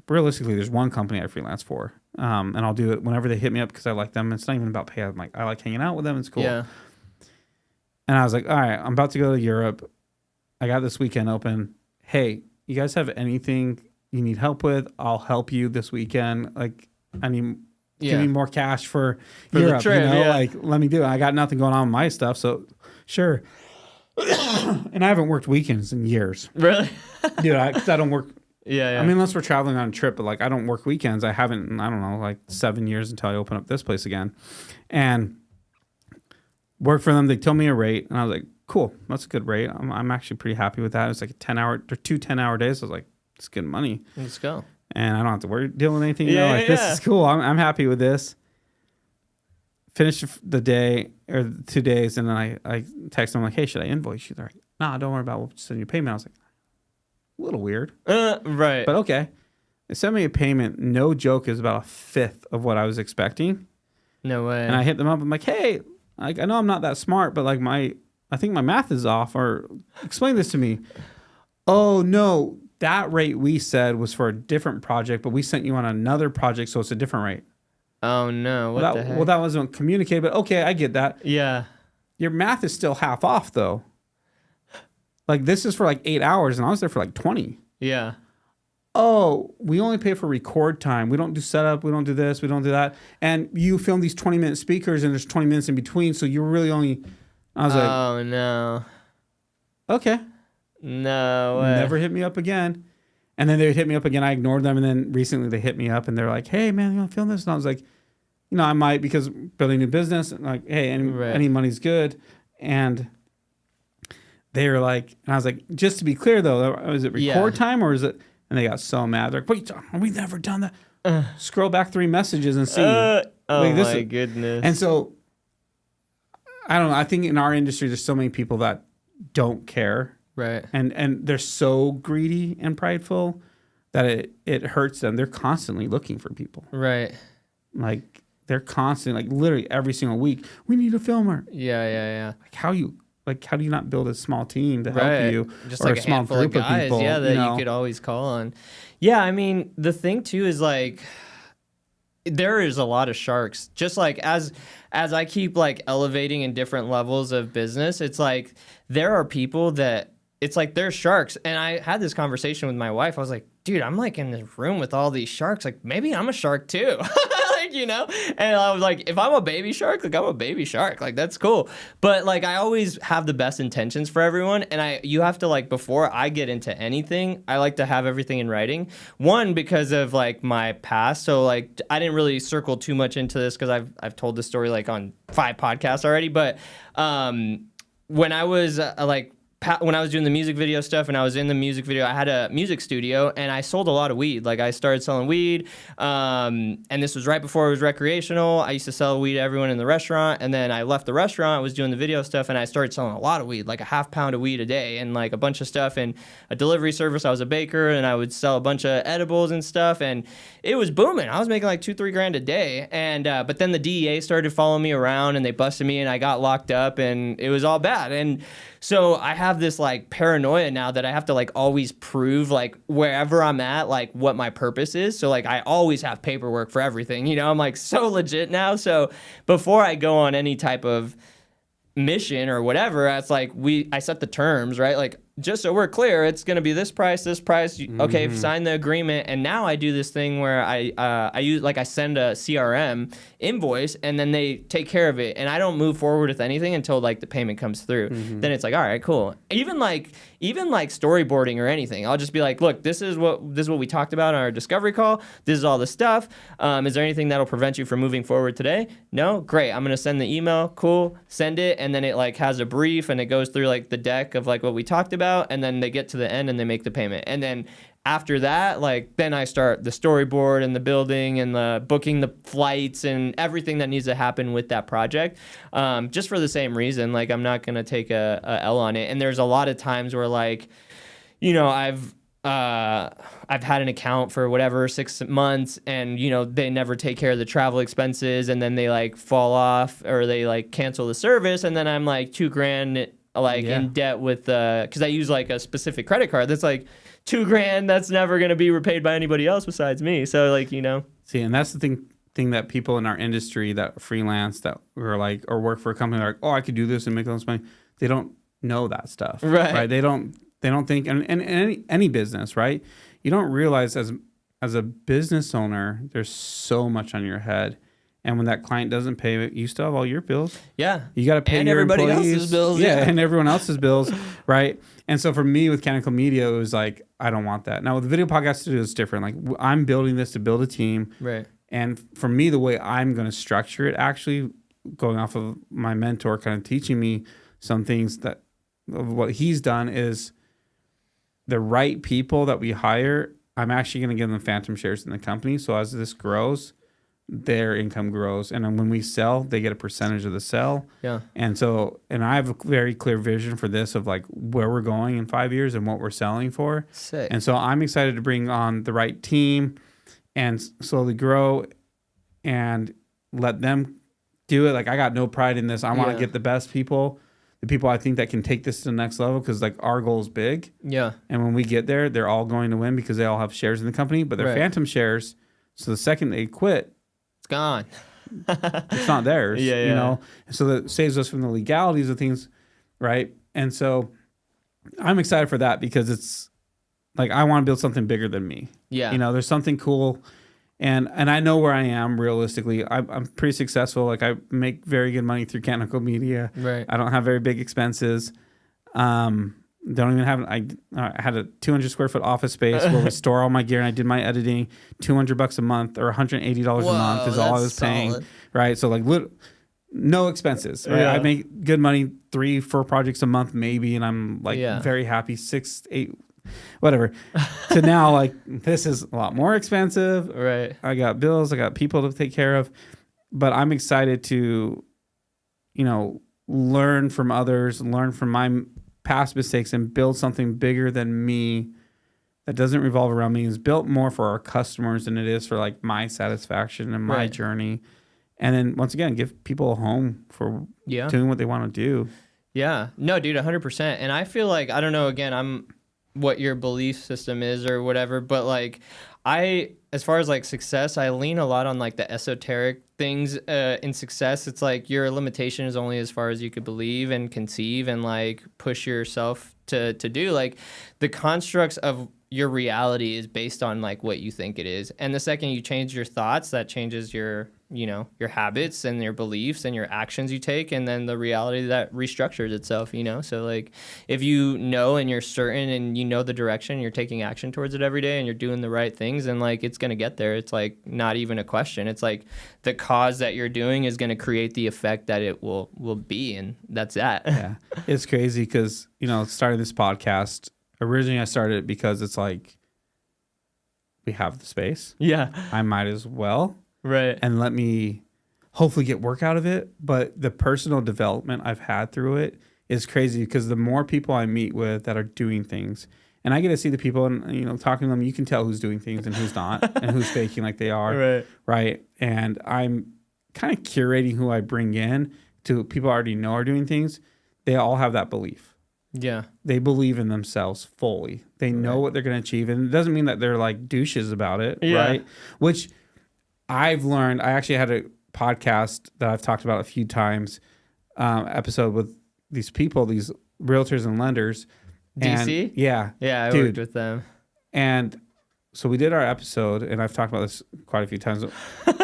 realistically, there's one company I freelance for. And I'll do it whenever they hit me up because I like them. It's not even about pay. I'm like, I like hanging out with them. It's cool. Yeah. And I was like, all right, I'm about to go to Europe. I got this weekend open. Hey, you guys have anything you need help with? I'll help you this weekend. Like, I need, give me more cash for Europe. the trip, you know, yeah. like let me do it. I got nothing going on with my stuff, so sure. And I haven't worked weekends in years. Really? Dude, I don't work. Yeah. I mean, unless we're traveling on a trip, but like I don't work weekends. I haven't in, I don't know, like 7 years until I open up this place again. And work for them. They told me a rate, and I was like, cool, that's a good rate. I'm actually pretty happy with that. It's like a 10-hour or 2 10-hour days. I was like, it's good money. Let's go. And I don't have to worry dealing with anything. Yeah, Like this is cool. I'm happy with this. Finished the day or 2 days, and then I text them like, hey, should I invoice you? They're like, nah, don't worry about it. We'll just send you a payment. I was like, a little weird. Right. But okay. They sent me a payment. No joke, is about a fifth of what I was expecting. No way. And I hit them up. I'm like, hey, like I know I'm not that smart, but like I think my math is off. Or explain this to me. Oh no, that rate we said was for a different project, but we sent you on another project, so it's a different rate. Oh no, what the heck? Well, that wasn't communicated, but okay, I get that. Yeah. Your math is still half off though. Like this is for like 8 hours, and I was there for like 20. Yeah. Oh, we only pay for record time. We don't do setup. We don't do this. We don't do that. And you film these 20-minute speakers, and there's 20 minutes in between, so you're really only. I was like, oh no. Okay. No way. Never hit me up again. And then they would hit me up again. I ignored them. And then recently they hit me up and they're like, hey, man, you want to film this? And I was like, I might, because building a new business. And like, hey, any money's good. And they were like, and I was like, just to be clear, though, is it record time or is it? And they got so mad. They're like, wait, we've never done that. Scroll back 3 messages and see. Oh like, my goodness. And so, I don't know. I think in our industry, there's so many people that don't care. Right. And they're so greedy and prideful that it hurts them. They're constantly looking for people. Right. Like they're constantly, like literally every single week, we need a filmer. Yeah. Like how do you not build a small team to help you? Just or like a small handful group of guys, people, that you could always call on. Yeah, I mean, the thing too is like there is a lot of sharks. Just like as I keep like elevating in different levels of business, it's like there are people that it's like they're sharks. And I had this conversation with my wife. I was like, dude, I'm like in this room with all these sharks. Like maybe I'm a shark too. Like, and I was like, if I'm a baby shark, like I'm a baby shark. Like that's cool. But like I always have the best intentions for everyone. And you have to like, before I get into anything, I like to have everything in writing. One, because of like my past. So like I didn't really circle too much into this because I've told this story like on 5 podcasts already. But when I was when I was doing the music video stuff and I was in the music video, I had a music studio and I sold a lot of weed. Like I started selling weed, and this was right before it was recreational. I used to sell weed to everyone in the restaurant, and then I left the restaurant, I was doing the video stuff, and I started selling a lot of weed, like a half pound of weed a day and like a bunch of stuff and a delivery service. I was a baker and I would sell a bunch of edibles and stuff, and it was booming. I was making like $2-3 grand a day, and but then the DEA started following me around and they busted me and I got locked up and it was all bad. And so I have this like paranoia now that I have to like always prove like wherever I'm at, like what my purpose is. So like I always have paperwork for everything, I'm like so legit now. So before I go on any type of mission or whatever, it's like I set the terms, right? Like just so we're clear, it's going to be this price. Okay, sign the agreement. And now I do this thing where I use, like I send a CRM invoice and then they take care of it. And I don't move forward with anything until like the payment comes through. Then it's like, all right, cool. Even like storyboarding or anything, I'll just be like, look, this is what we talked about on our discovery call. This is all the stuff. Is there anything that'll prevent you from moving forward today? No? Great. I'm going to send the email. Cool. Send it. And then it like has a brief and it goes through like the deck of like what we talked about. And then they get to the end and they make the payment. And then after that, like, then I start the storyboard and the building and the booking the flights and everything that needs to happen with that project. Just for the same reason, like, I'm not going to take a L on it. And there's a lot of times where, like, you know, I've had an account for whatever 6 months, and you know they never take care of the travel expenses, and then they like fall off or they like cancel the service, and then I'm like $2,000 like in debt with because I use like a specific credit card that's like $2,000 that's never gonna be repaid by anybody else besides me. So like, you know. See, and that's the thing that people in our industry that freelance that are like or work for a company are like, oh, I could do this and make all this money. They don't know that stuff, right? They don't think, and any business, right? You don't realize as a business owner, there's so much on your head. And when that client doesn't pay, you still have all your bills. Yeah. You got to pay and your everybody employees. else's bills. Yeah, and everyone else's bills, right? And so for me with Canonical Media, it was like, I don't want that. Now with the video podcast studio, it's different. Like I'm building this to build a team. Right. And for me, the way I'm going to structure it, actually going off of my mentor kind of teaching me some things that of what he's done is the right people that we hire, I'm actually going to give them phantom shares in the company. So as this grows, their income grows. And then when we sell, they get a percentage of the sell. Yeah. And I have a very clear vision for this of like where we're going in 5 years and what we're selling for. Sick. And so I'm excited to bring on the right team and slowly grow and let them do it. Like I got no pride in this. I want to get the best people. The people I think that can take this to the next level because like our goal is big. Yeah. And when we get there, they're all going to win because they all have shares in the company, but they're phantom shares. So the second they quit, it's gone. It's not theirs. You know? And so that saves us from the legalities of things, right? And so I'm excited for that because it's like I want to build something bigger than me. Yeah. You know, there's something cool. And I know where I am realistically. I'm pretty successful. Like I make very good money through Canonical Media. Right. I don't have very big expenses. Don't even have. I had a 200 square foot office space where we store all my gear, and I did my editing. $200 a month or $180 a month is all I was paying. Solid. Right. So like no expenses. Right? Yeah. I make good money, 3-4 projects a month maybe, and I'm like very happy. 6-8. Whatever. To now, like this is a lot more expensive. Right. I got bills. I got people to take care of, but I'm excited to, you know, learn from others, learn from my past mistakes, and build something bigger than me that doesn't revolve around me. Is built more for our customers than it is for like my satisfaction and my journey. And then once again, give people a home for doing what they want to do. Yeah. No, dude, 100%. And I feel like I don't know. Again, what your belief system is or whatever, but like as far as like success, I lean a lot on like the esoteric things in success. It's like your limitation is only as far as you could believe and conceive and like push yourself to do. Like the constructs of your reality is based on like what you think it is, and the second you change your thoughts, that changes your your habits and your beliefs and your actions you take, and then the reality that restructures itself, so like if you know and you're certain and you know the direction, you're taking action towards it every day and you're doing the right things, and like it's going to get there. It's like not even a question. It's like the cause that you're doing is going to create the effect that it will be, and that's that. Yeah. It's crazy because starting this podcast, originally I started it because it's like we have the space. Yeah. I might as well. Right. And let me hopefully get work out of it. But the personal development I've had through it is crazy because the more people I meet with that are doing things, and I get to see the people and, talking to them, you can tell who's doing things and who's not and who's faking like they are. Right. Right. And I'm kind of curating who I bring in to people I already know are doing things. They all have that belief. Yeah. They believe in themselves fully. They know what they're going to achieve. And it doesn't mean that they're like douches about it. Yeah. Right. Which I've learned. I actually had a podcast that I've talked about a few times, episode with these people, these realtors and lenders. DC? And yeah. I worked with them. And so we did our episode, and I've talked about this quite a few times. A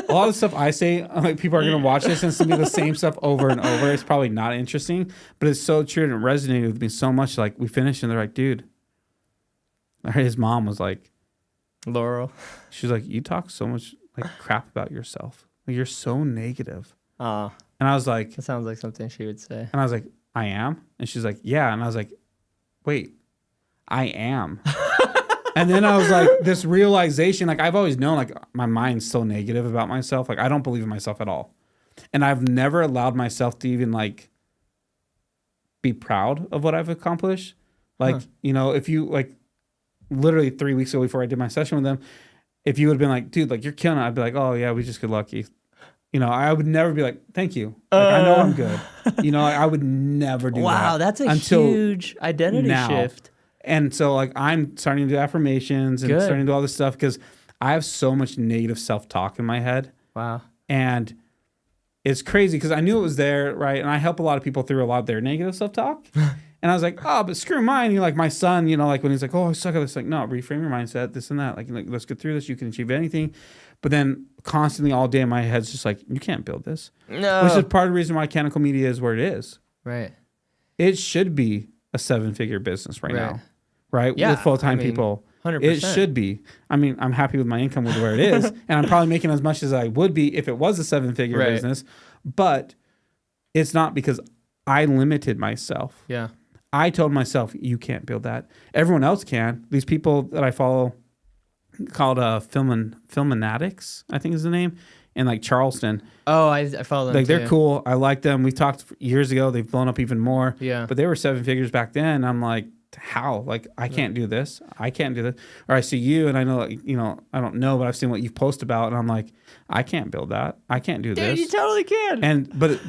lot of the stuff I say, like people are going to watch this and it's going to be the same stuff over and over. It's probably not interesting, but it's so true and it resonated with me so much. Like we finished and they're like, dude, his mom was like, Laurel. She's like, you talk so much like crap about yourself. Like, you're so negative. And I was like, that sounds like something she would say. And I was like, I am? And she's like, yeah. And I was like, wait, I am. And then I was like, this realization, like I've always known, like my mind's so negative about myself. Like I don't believe in myself at all. And I've never allowed myself to even like be proud of what I've accomplished. Like, if you like literally 3 weeks ago before I did my session with them, if you would have been like, dude, like you're killing it, I'd be like, oh yeah, we just get lucky. I would never be like, thank you. Like, I know I'm good. I would never do that. Wow, that's a huge identity shift. And so like I'm starting to do affirmations and starting to do all this stuff because I have so much negative self-talk in my head. Wow. And it's crazy because I knew it was there, right? And I help a lot of people through a lot of their negative self-talk. And I was like, oh, but screw mine. Like my son, like when he's like, oh, I suck at this. Like, no, reframe your mindset, this and that. Like, let's get through this. You can achieve anything. But then constantly all day in my head's just like, you can't build this. No. Which is part of the reason why Canonical Media is where it is. Right. It should be a 7-figure business right now. Right? Yeah, with full-time people. 100%. It should be. I mean, I'm happy with my income with where it is. And I'm probably making as much as I would be if it was a 7-figure business. But it's not because I limited myself. Yeah. I told myself, you can't build that. Everyone else can. These people that I follow called Filminatics, I think is the name, in like Charleston. Oh, I follow them like too. They're cool. I like them. We talked years ago. They've blown up even more. Yeah. But they were 7 figures back then. I'm like, how? Like, I can't do this. I can't do this. Or I see you and I know, like, I don't know, but I've seen what you've posted about and I'm like, I can't build that. I can't do this. Dude, you totally can. And but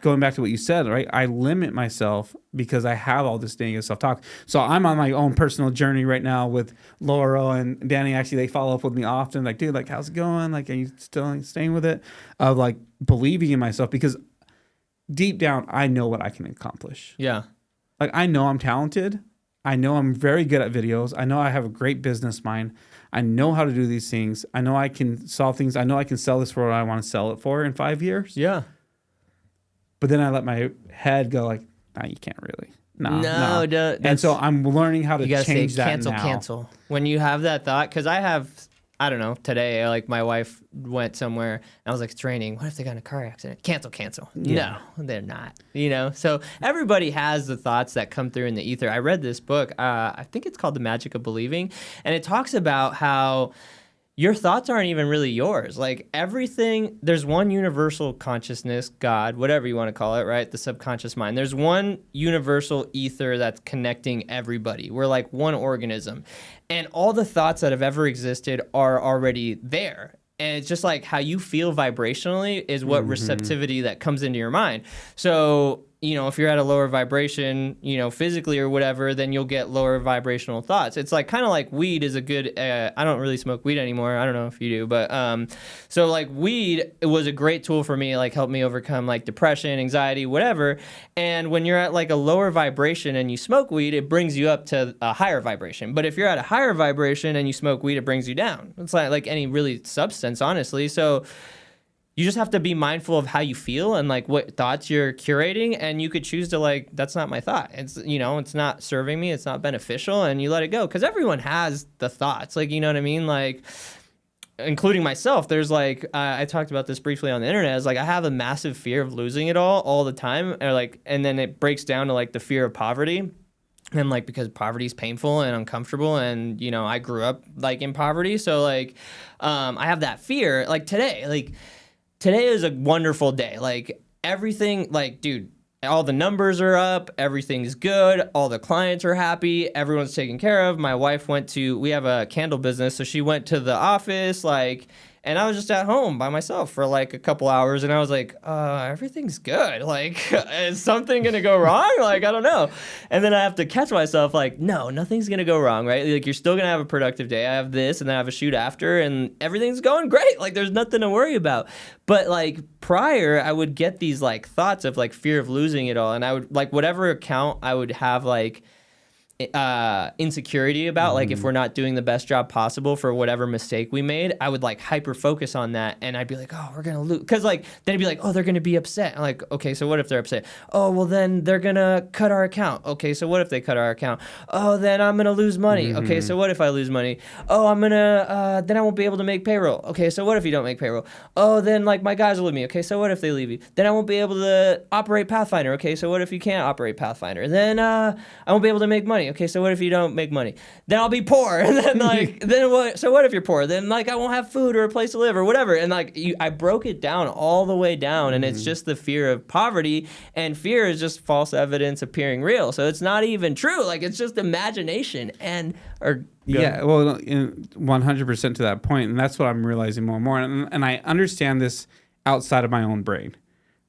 going back to what you said, right? I limit myself because I have all this negative self-talk. So I'm on my own personal journey right now with Laura and Danny. Actually, they follow up with me often. Like, dude, like, how's it going? Like, are you still staying with it? Of like believing in myself because deep down, I know what I can accomplish. Yeah. Like, I know I'm talented. I know I'm very good at videos. I know I have a great business mind. I know how to do these things. I know I can solve things. I know I can sell this for what I want to sell it for in 5 years. Yeah. But then I let my head go like, nah, you can't really. No. And so I'm learning how to change that now. Cancel. When you have that thought, because I don't know, today, like my wife went somewhere and I was like, it's raining. What if they got in a car accident? Cancel. Yeah. No, they're not, So everybody has the thoughts that come through in the ether. I read this book. I think it's called The Magic of Believing. And it talks about how your thoughts aren't even really yours. Like everything, there's one universal consciousness, God, whatever you want to call it, right? The subconscious mind. There's one universal ether that's connecting everybody. We're like one organism. And all the thoughts that have ever existed are already there. And it's just like how you feel vibrationally is what receptivity that comes into your mind. So, if you're at a lower vibration, physically or whatever, then you'll get lower vibrational thoughts. It's like kind of like weed is a good, I don't really smoke weed anymore. I don't know if you do, but so like weed was a great tool for me, like helped me overcome like depression, anxiety, whatever. And when you're at like a lower vibration and you smoke weed, it brings you up to a higher vibration. But if you're at a higher vibration and you smoke weed, it brings you down. It's like any really substance, honestly. So you just have to be mindful of how you feel and like what thoughts you're curating, and you could choose to like, that's not my thought. It's, it's not serving me. It's not beneficial, and you let it go. Cause everyone has the thoughts, like, you know what I mean? Like, including myself, there's like, I talked about this briefly on the internet. It's like, I have a massive fear of losing it all the time. Or like, and then it breaks down to like the fear of poverty. And like, because poverty is painful and uncomfortable, and I grew up like in poverty. So like, I have that fear. Like today is a wonderful day. Like everything, like, dude, all the numbers are up. Everything's good. All the clients are happy. Everyone's taken care of. My wife we have a candle business. So she went to the office, like, and I was just at home by myself for like a couple hours. And I was like, everything's good. Like, is something going to go wrong? Like, I don't know. And then I have to catch myself like, no, nothing's going to go wrong, right? Like, you're still going to have a productive day. I have this and then I have a shoot after and everything's going great. Like, there's nothing to worry about. But like prior, I would get these like thoughts of like fear of losing it all. And I would like whatever account I would have like insecurity about, like if we're not doing the best job possible for whatever mistake we made, I would like hyper focus on that, and I'd be like, oh, we're gonna lose, because like then it'd be like, oh, they're gonna be upset. I'm like, okay, so what if they're upset? Oh, well then they're gonna cut our account. Okay, so what if they cut our account? Oh, then I'm gonna lose money. Okay, so what if I lose money? Oh, I'm gonna then I won't be able to make payroll. Okay, so what if you don't make payroll? Oh, then like my guys will leave me. Okay, so what if they leave you? Then I won't be able to operate Pathfinder. Okay, so what if you can't operate Pathfinder? Then I won't be able to make money. money. Okay, so what if you don't make money? Then I'll be poor. And then like, then what? So what if you're poor? Then like I won't have food or a place to live or whatever. And like I broke it down all the way down, and it's just the fear of poverty, and fear is just false evidence appearing real. So it's not even true. Like it's just imagination Yeah, well, 100% to that point, and that's what I'm realizing more and more. And I understand this outside of my own brain.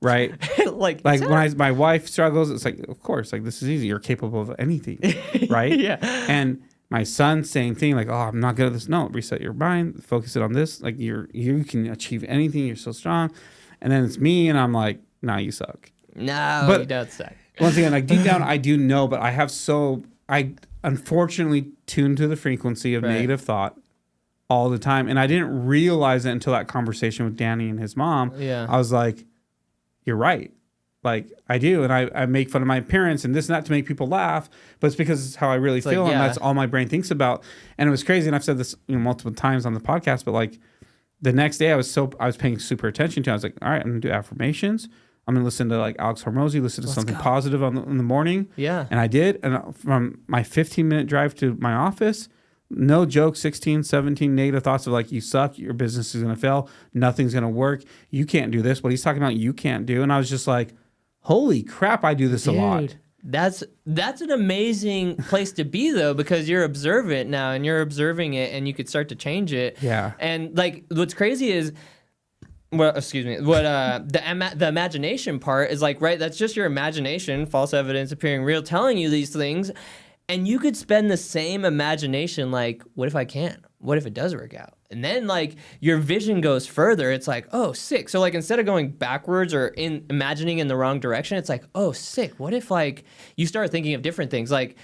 Right, like when my wife struggles, it's like, of course, like this is easy. You're capable of anything, right? Yeah. And my son, same thing. Like, oh, I'm not good at this. No, reset your mind, focus it on this. Like you can achieve anything. You're so strong. And then it's me, and I'm like, nah, you suck. No, but you don't suck. Once again, like deep down, I do know, but I unfortunately tune to the frequency of negative thought all the time, and I didn't realize it until that conversation with Danny and his mom. Yeah, I was like, you're right. Like I do. And I make fun of my appearance and this and that to make people laugh, but it's because it's how I really feel. And that's all my brain thinks about. And it was crazy. And I've said this multiple times on the podcast, but like the next day I was paying super attention to it. I was like, all right, I'm going to do affirmations. I'm going to listen to like Alex Hormozy, listen to something positive in the morning. Yeah. And I did. And from my 15-minute drive to my office, no joke, 16, 17 negative thoughts of like, you suck, your business is going to fail, nothing's going to work, you can't do this. What he's talking about, you can't do. And I was just like, holy crap, I do this a lot. That's an amazing place to be though, because you're observant now and you're observing it and you could start to change it. Yeah. And like, what's crazy is, the imagination part is like, right, that's just your imagination, false evidence appearing real, telling you these things. And you could spend the same imagination like, what if I can't? What if it does work out? And then like your vision goes further. It's like, oh, sick. So like instead of going backwards or imagining in the wrong direction, it's like, oh, sick. What if like you start thinking of different things? Like,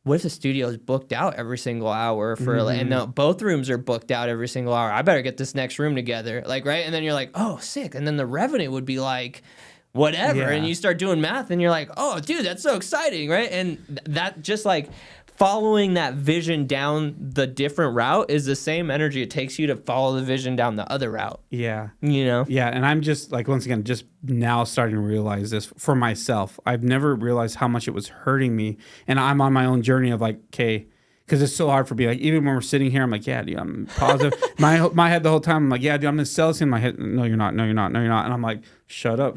what if the studio is booked out every single hour and both rooms are booked out every single hour? I better get this next room together. Like, right? And then you're like, oh, sick. And then the revenue would be like, whatever. Yeah. And you start doing math and you're like, oh, dude, that's so exciting, right? And that just like following that vision down the different route is the same energy it takes you to follow the vision down the other route. Yeah. You know? Yeah. And I'm just like, once again, just now starting to realize this for myself. I've never realized how much it was hurting me. And I'm on my own journey of like, okay, because it's so hard for me. Like, even when we're sitting here, I'm like, yeah, dude, I'm positive. my head the whole time, I'm like, yeah, dude, I'm going to sell this. In my head, no, you're not. No, you're not. No, you're not. And I'm like, shut up.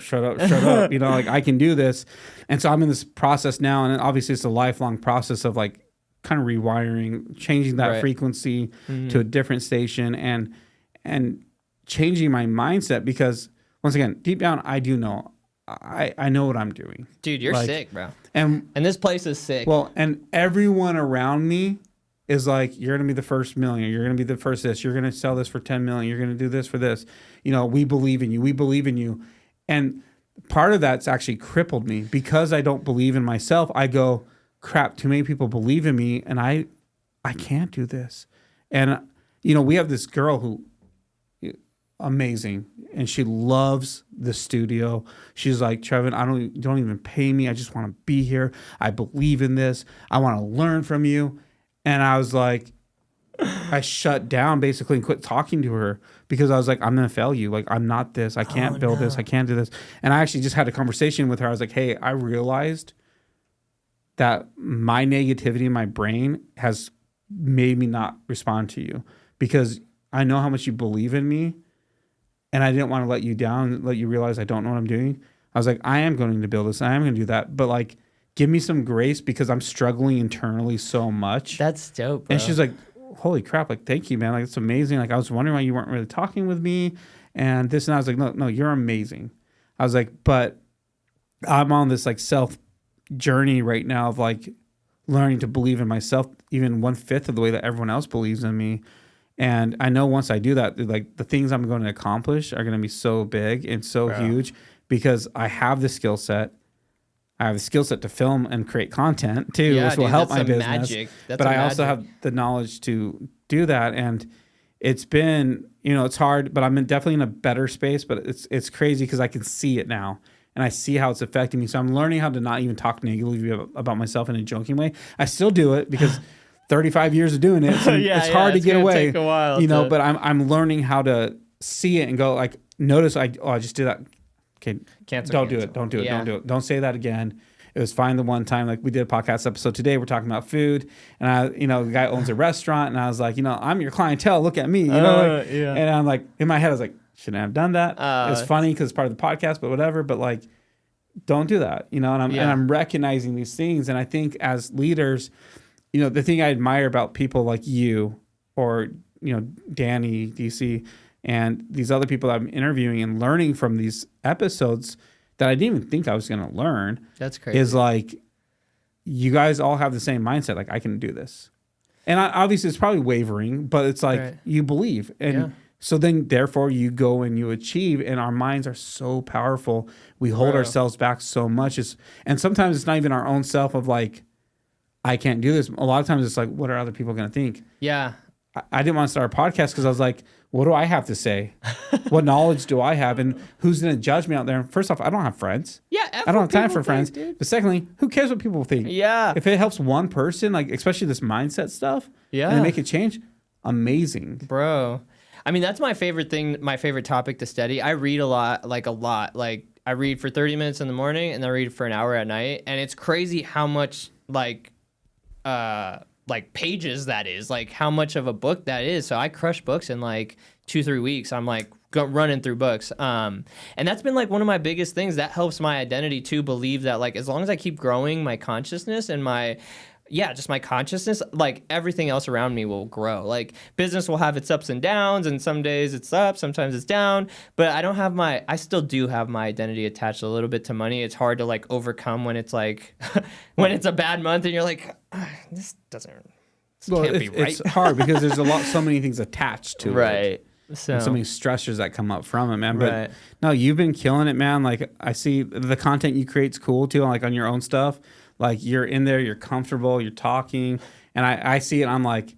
You know, like, I can do this. And so I'm in this process now. And obviously, it's a lifelong process of like kind of rewiring, changing that frequency to a different station and changing my mindset. Because once again, deep down, I do know. I know what I'm doing. Dude, you're sick, bro. And this place is sick. Well, and everyone around me is like, you're going to be the first millionaire. You're going to be the first this. You're going to sell this for 10 million. You're going to do this for this. You know, we believe in you. We believe in you. And part of that's actually crippled me because I don't believe in myself. I go, crap, too many people believe in me and I can't do this. And, you know, we have this girl who, amazing, and she loves the studio. She's like, Trevin, don't even pay me. I just want to be here. I believe in this. I want to learn from you. And I was like, I shut down basically and quit talking to her because I was like, I'm gonna fail you. Like, I'm not this. I can't build this. I can't do this. And I actually just had a conversation with her. I was like, hey, I realized that my negativity in my brain has made me not respond to you because I know how much you believe in me. And I didn't want to let you down, let you realize I don't know what I'm doing. I was like, I am going to build this. I am going to do that. But like, give me some grace because I'm struggling internally so much. That's dope, bro. And she's like, holy crap. Like, thank you, man. Like, it's amazing. Like, I was wondering why you weren't really talking with me and this. And I was like, no, you're amazing. I was like, but I'm on this like self journey right now of like learning to believe in myself, even 1/5 of the way that everyone else believes in me. And I know once I do that, like the things I'm going to accomplish are going to be so big and so huge because I have the skill set. I have the skill set to film and create content too, which will help my business. But I also have the knowledge to do that. And it's been, you know, it's hard, but I'm definitely in a better space. But it's crazy because I can see it now. And I see how it's affecting me. So I'm learning how to not even talk negatively about myself in a joking way. I still do it because 35 years of doing it, so it's hard to get away. Take a while, you know. But I'm learning how to see it and go like, notice I just did that. Okay, don't do it. Don't do it. Don't say that again. It was fine the one time, like we did a podcast episode today. We're talking about food, and I, the guy owns a restaurant, and I was like, I'm your clientele. Look at me, Yeah. And I'm like, in my head, I was like, shouldn't have done that. It was funny because it's part of the podcast, but whatever. But like, don't do that, and I'm recognizing these things, and I think as leaders, the thing I admire about people like you or Danny, DC, and these other people that I'm interviewing and learning from these episodes that I didn't even think I was going to learn. That's crazy. Is like, you guys all have the same mindset. Like, I can do this. And obviously it's probably wavering, but it's like, you believe. And so then therefore you go and you achieve, and our minds are so powerful. We hold ourselves back so much. And sometimes it's not even our own self of like, I can't do this. A lot of times it's like, what are other people going to think? Yeah. I didn't want to start a podcast because I was like, what do I have to say? What knowledge do I have? And who's going to judge me out there? First off, I don't have friends. Yeah. I don't have time for friends. Dude. But secondly, who cares what people think? Yeah. If it helps one person, like especially this mindset stuff, and they make a change, amazing. Bro. I mean, that's my favorite thing, my favorite topic to study. I read a lot. Like I read for 30 minutes in the morning and then I read for an hour at night. And it's crazy how much like pages that is, like how much of a book that is. So I crush books in like 2-3 weeks. I'm like running through books. And that's been like one of my biggest things that helps my identity to believe that like, as long as I keep growing my consciousness and just my consciousness, like everything else around me will grow. Like business will have its ups and downs, and some days it's up, sometimes it's down, but I still do have my identity attached a little bit to money. It's hard to like overcome when it's like, when it's a bad month and you're like, this can't be right. It's hard because there's so many things attached to it. Right. So many stressors that come up from it, man. But no, you've been killing it, man. Like I see the content you create's cool too, like on your own stuff. Like you're in there, you're comfortable, you're talking, and I see it. I'm like,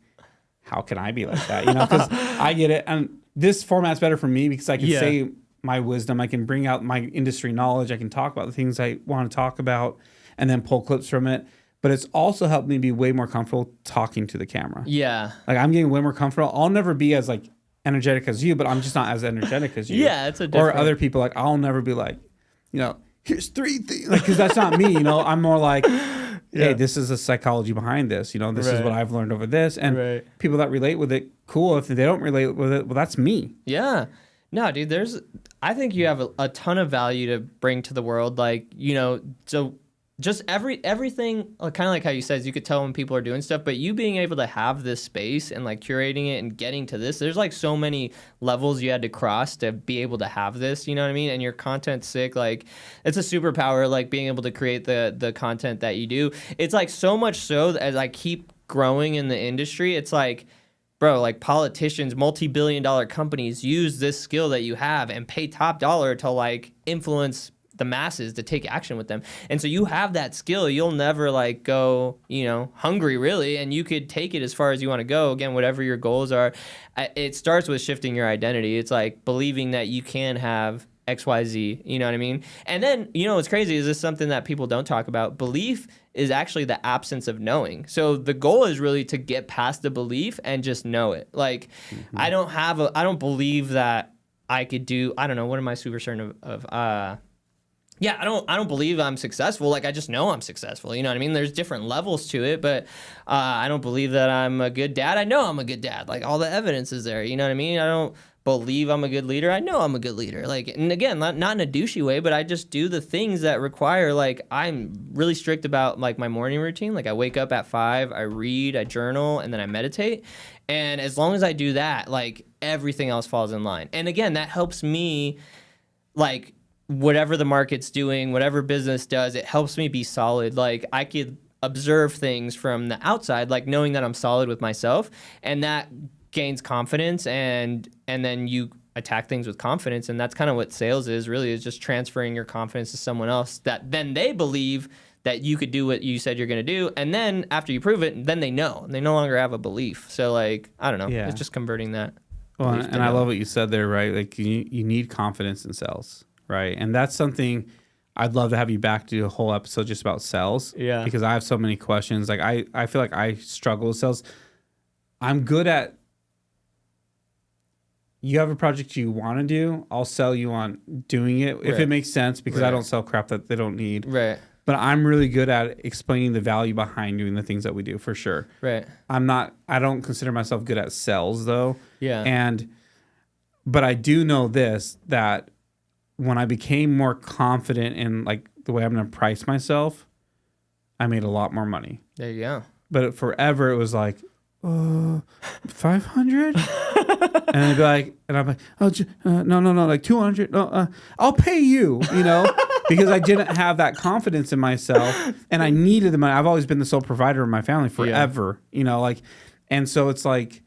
how can I be like that? Because I get it, and this format's better for me because I can say my wisdom, I can bring out my industry knowledge, I can talk about the things I want to talk about, and then pull clips from it. But it's also helped me be way more comfortable talking to the camera. Yeah, like I'm getting way more comfortable. I'll never be as like energetic as you, but I'm just not as energetic as you. Yeah, it's a different. Or other people, like I'll never be like, here's 3 things, like, because that's not me. I'm more like, hey, this is the psychology behind this. This is what I've learned over this, and people that relate with it, cool. If they don't relate with it, well, that's me. Yeah, no, dude. I think you have a ton of value to bring to the world. Like, so just everything, kind of like how you said, you could tell when people are doing stuff, but you being able to have this space and like curating it and getting to this, there's like so many levels you had to cross to be able to have this, you know what I mean? And your content's sick. Like it's a superpower, like being able to create the content that you do. It's like so much so that as I keep growing in the industry, it's like, bro, like politicians, multi-billion-dollar companies use this skill that you have and pay top dollar to like influence the masses to take action with them. And so you have that skill. You'll never like go, hungry really. And you could take it as far as you want to go. Again, whatever your goals are, it starts with shifting your identity. It's like believing that you can have XYZ, you know what I mean? And then, what's crazy is this something that people don't talk about. Belief is actually the absence of knowing. So the goal is really to get past the belief and just know it. Like, I don't believe that I could do, I don't know, what am I super certain of? Yeah, I don't believe I'm successful. Like, I just know I'm successful. You know what I mean? There's different levels to it, but I don't believe that I'm a good dad. I know I'm a good dad. Like, all the evidence is there. You know what I mean? I don't believe I'm a good leader. I know I'm a good leader. Like, and again, not in a douchey way, but I just do the things that require, like, I'm really strict about, like, my morning routine. Like, I wake up at 5, I read, I journal, and then I meditate. And as long as I do that, like, everything else falls in line. And again, that helps me, like, whatever the market's doing, whatever business does, it helps me be solid. Like, I could observe things from the outside, like knowing that I'm solid with myself, and that gains confidence, and then you attack things with confidence. And that's kind of what sales is, really, is just transferring your confidence to someone else that then they believe that you could do what you said you're going to do. And then after you prove it, then they know, and they no longer have a belief. So, like, I don't know. Yeah. It's just converting that. Well, and I love what you said there, right? Like, you need confidence in sales. Right. And that's something I'd love to have you back to do a whole episode just about sales. Yeah. Because I have so many questions. Like, I feel like I struggle with sales. I'm good at, you have a project you want to do, I'll sell you on doing it if it makes sense, because I don't sell crap that they don't need. Right. but I'm really good at explaining the value behind doing the things that we do for sure. Right. I don't consider myself good at sales though. Yeah. But I do know this, that when I became more confident in like the way I'm going to price myself, I made a lot more money. There you go. But forever it was like, 500? And I'd be like, oh, no, like 200. No, I'll pay you, because I didn't have that confidence in myself and I needed the money. I've always been the sole provider of my family forever, and so it's like,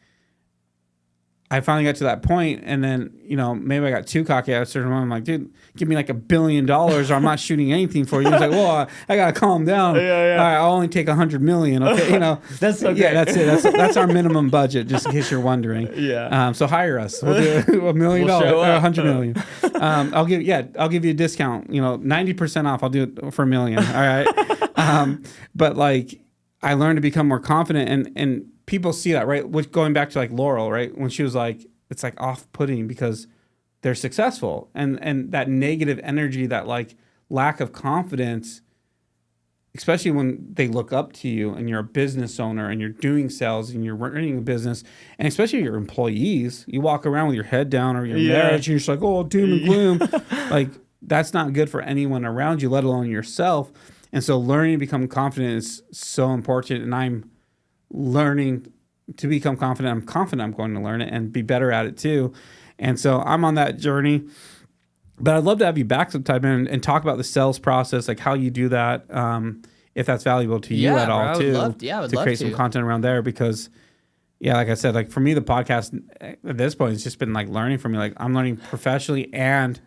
I finally got to that point, and then, maybe I got too cocky at a certain moment. I'm like, dude, give me like $1 billion or I'm not shooting anything for you. He's like, well, I got to calm down. Yeah. All right, I'll only take 100 million. Okay. That's so great. Yeah, that's it. That's our minimum budget, just in case you're wondering. Yeah. So hire us. We'll do $1 million, We'll or 100 million. I'll give you a discount, 90% off. I'll do it for $1 million. All right. But like, I learned to become more confident, and people see that, right? Which, going back to like Laurel, right? When she was like, it's like off-putting because they're successful, and that negative energy, that like lack of confidence, especially when they look up to you and you're a business owner and you're doing sales and you're running a business, and especially your employees, you walk around with your head down, or your marriage, and you're just like, oh, doom and gloom. Like, that's not good for anyone around you, let alone yourself. And so learning to become confident is so important, and I'm learning to become confident. I'm confident I'm going to learn it and be better at it too. And so I'm on that journey. But I'd love to have you back sometime and talk about the sales process, like how you do that, if that's valuable to you at all, too. I would to create some content around there, because, like I said, like for me, the podcast at this point, it's just been like learning from me. Like, I'm learning professionally and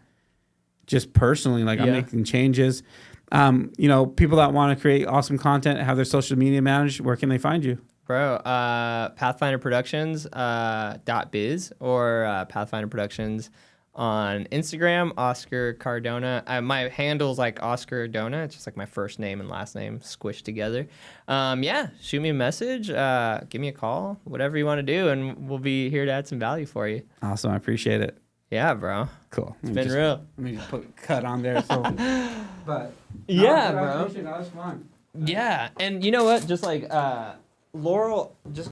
just personally. Like, I'm making changes. People that want to create awesome content, have their social media managed, where can they find you? Bro, Pathfinder Productions .biz or Pathfinder Productions on Instagram, Oscar Cardona. My handle's like Oscar Cardona. It's just like my first name and last name squished together. Shoot me a message, give me a call, whatever you want to do, and we'll be here to add some value for you. Awesome. I appreciate it. Yeah, bro. Cool. It's been real. Let me just put a cut on there. So, but bro. I appreciate it. That was fun. Yeah, and you know what? Just like Laurel, just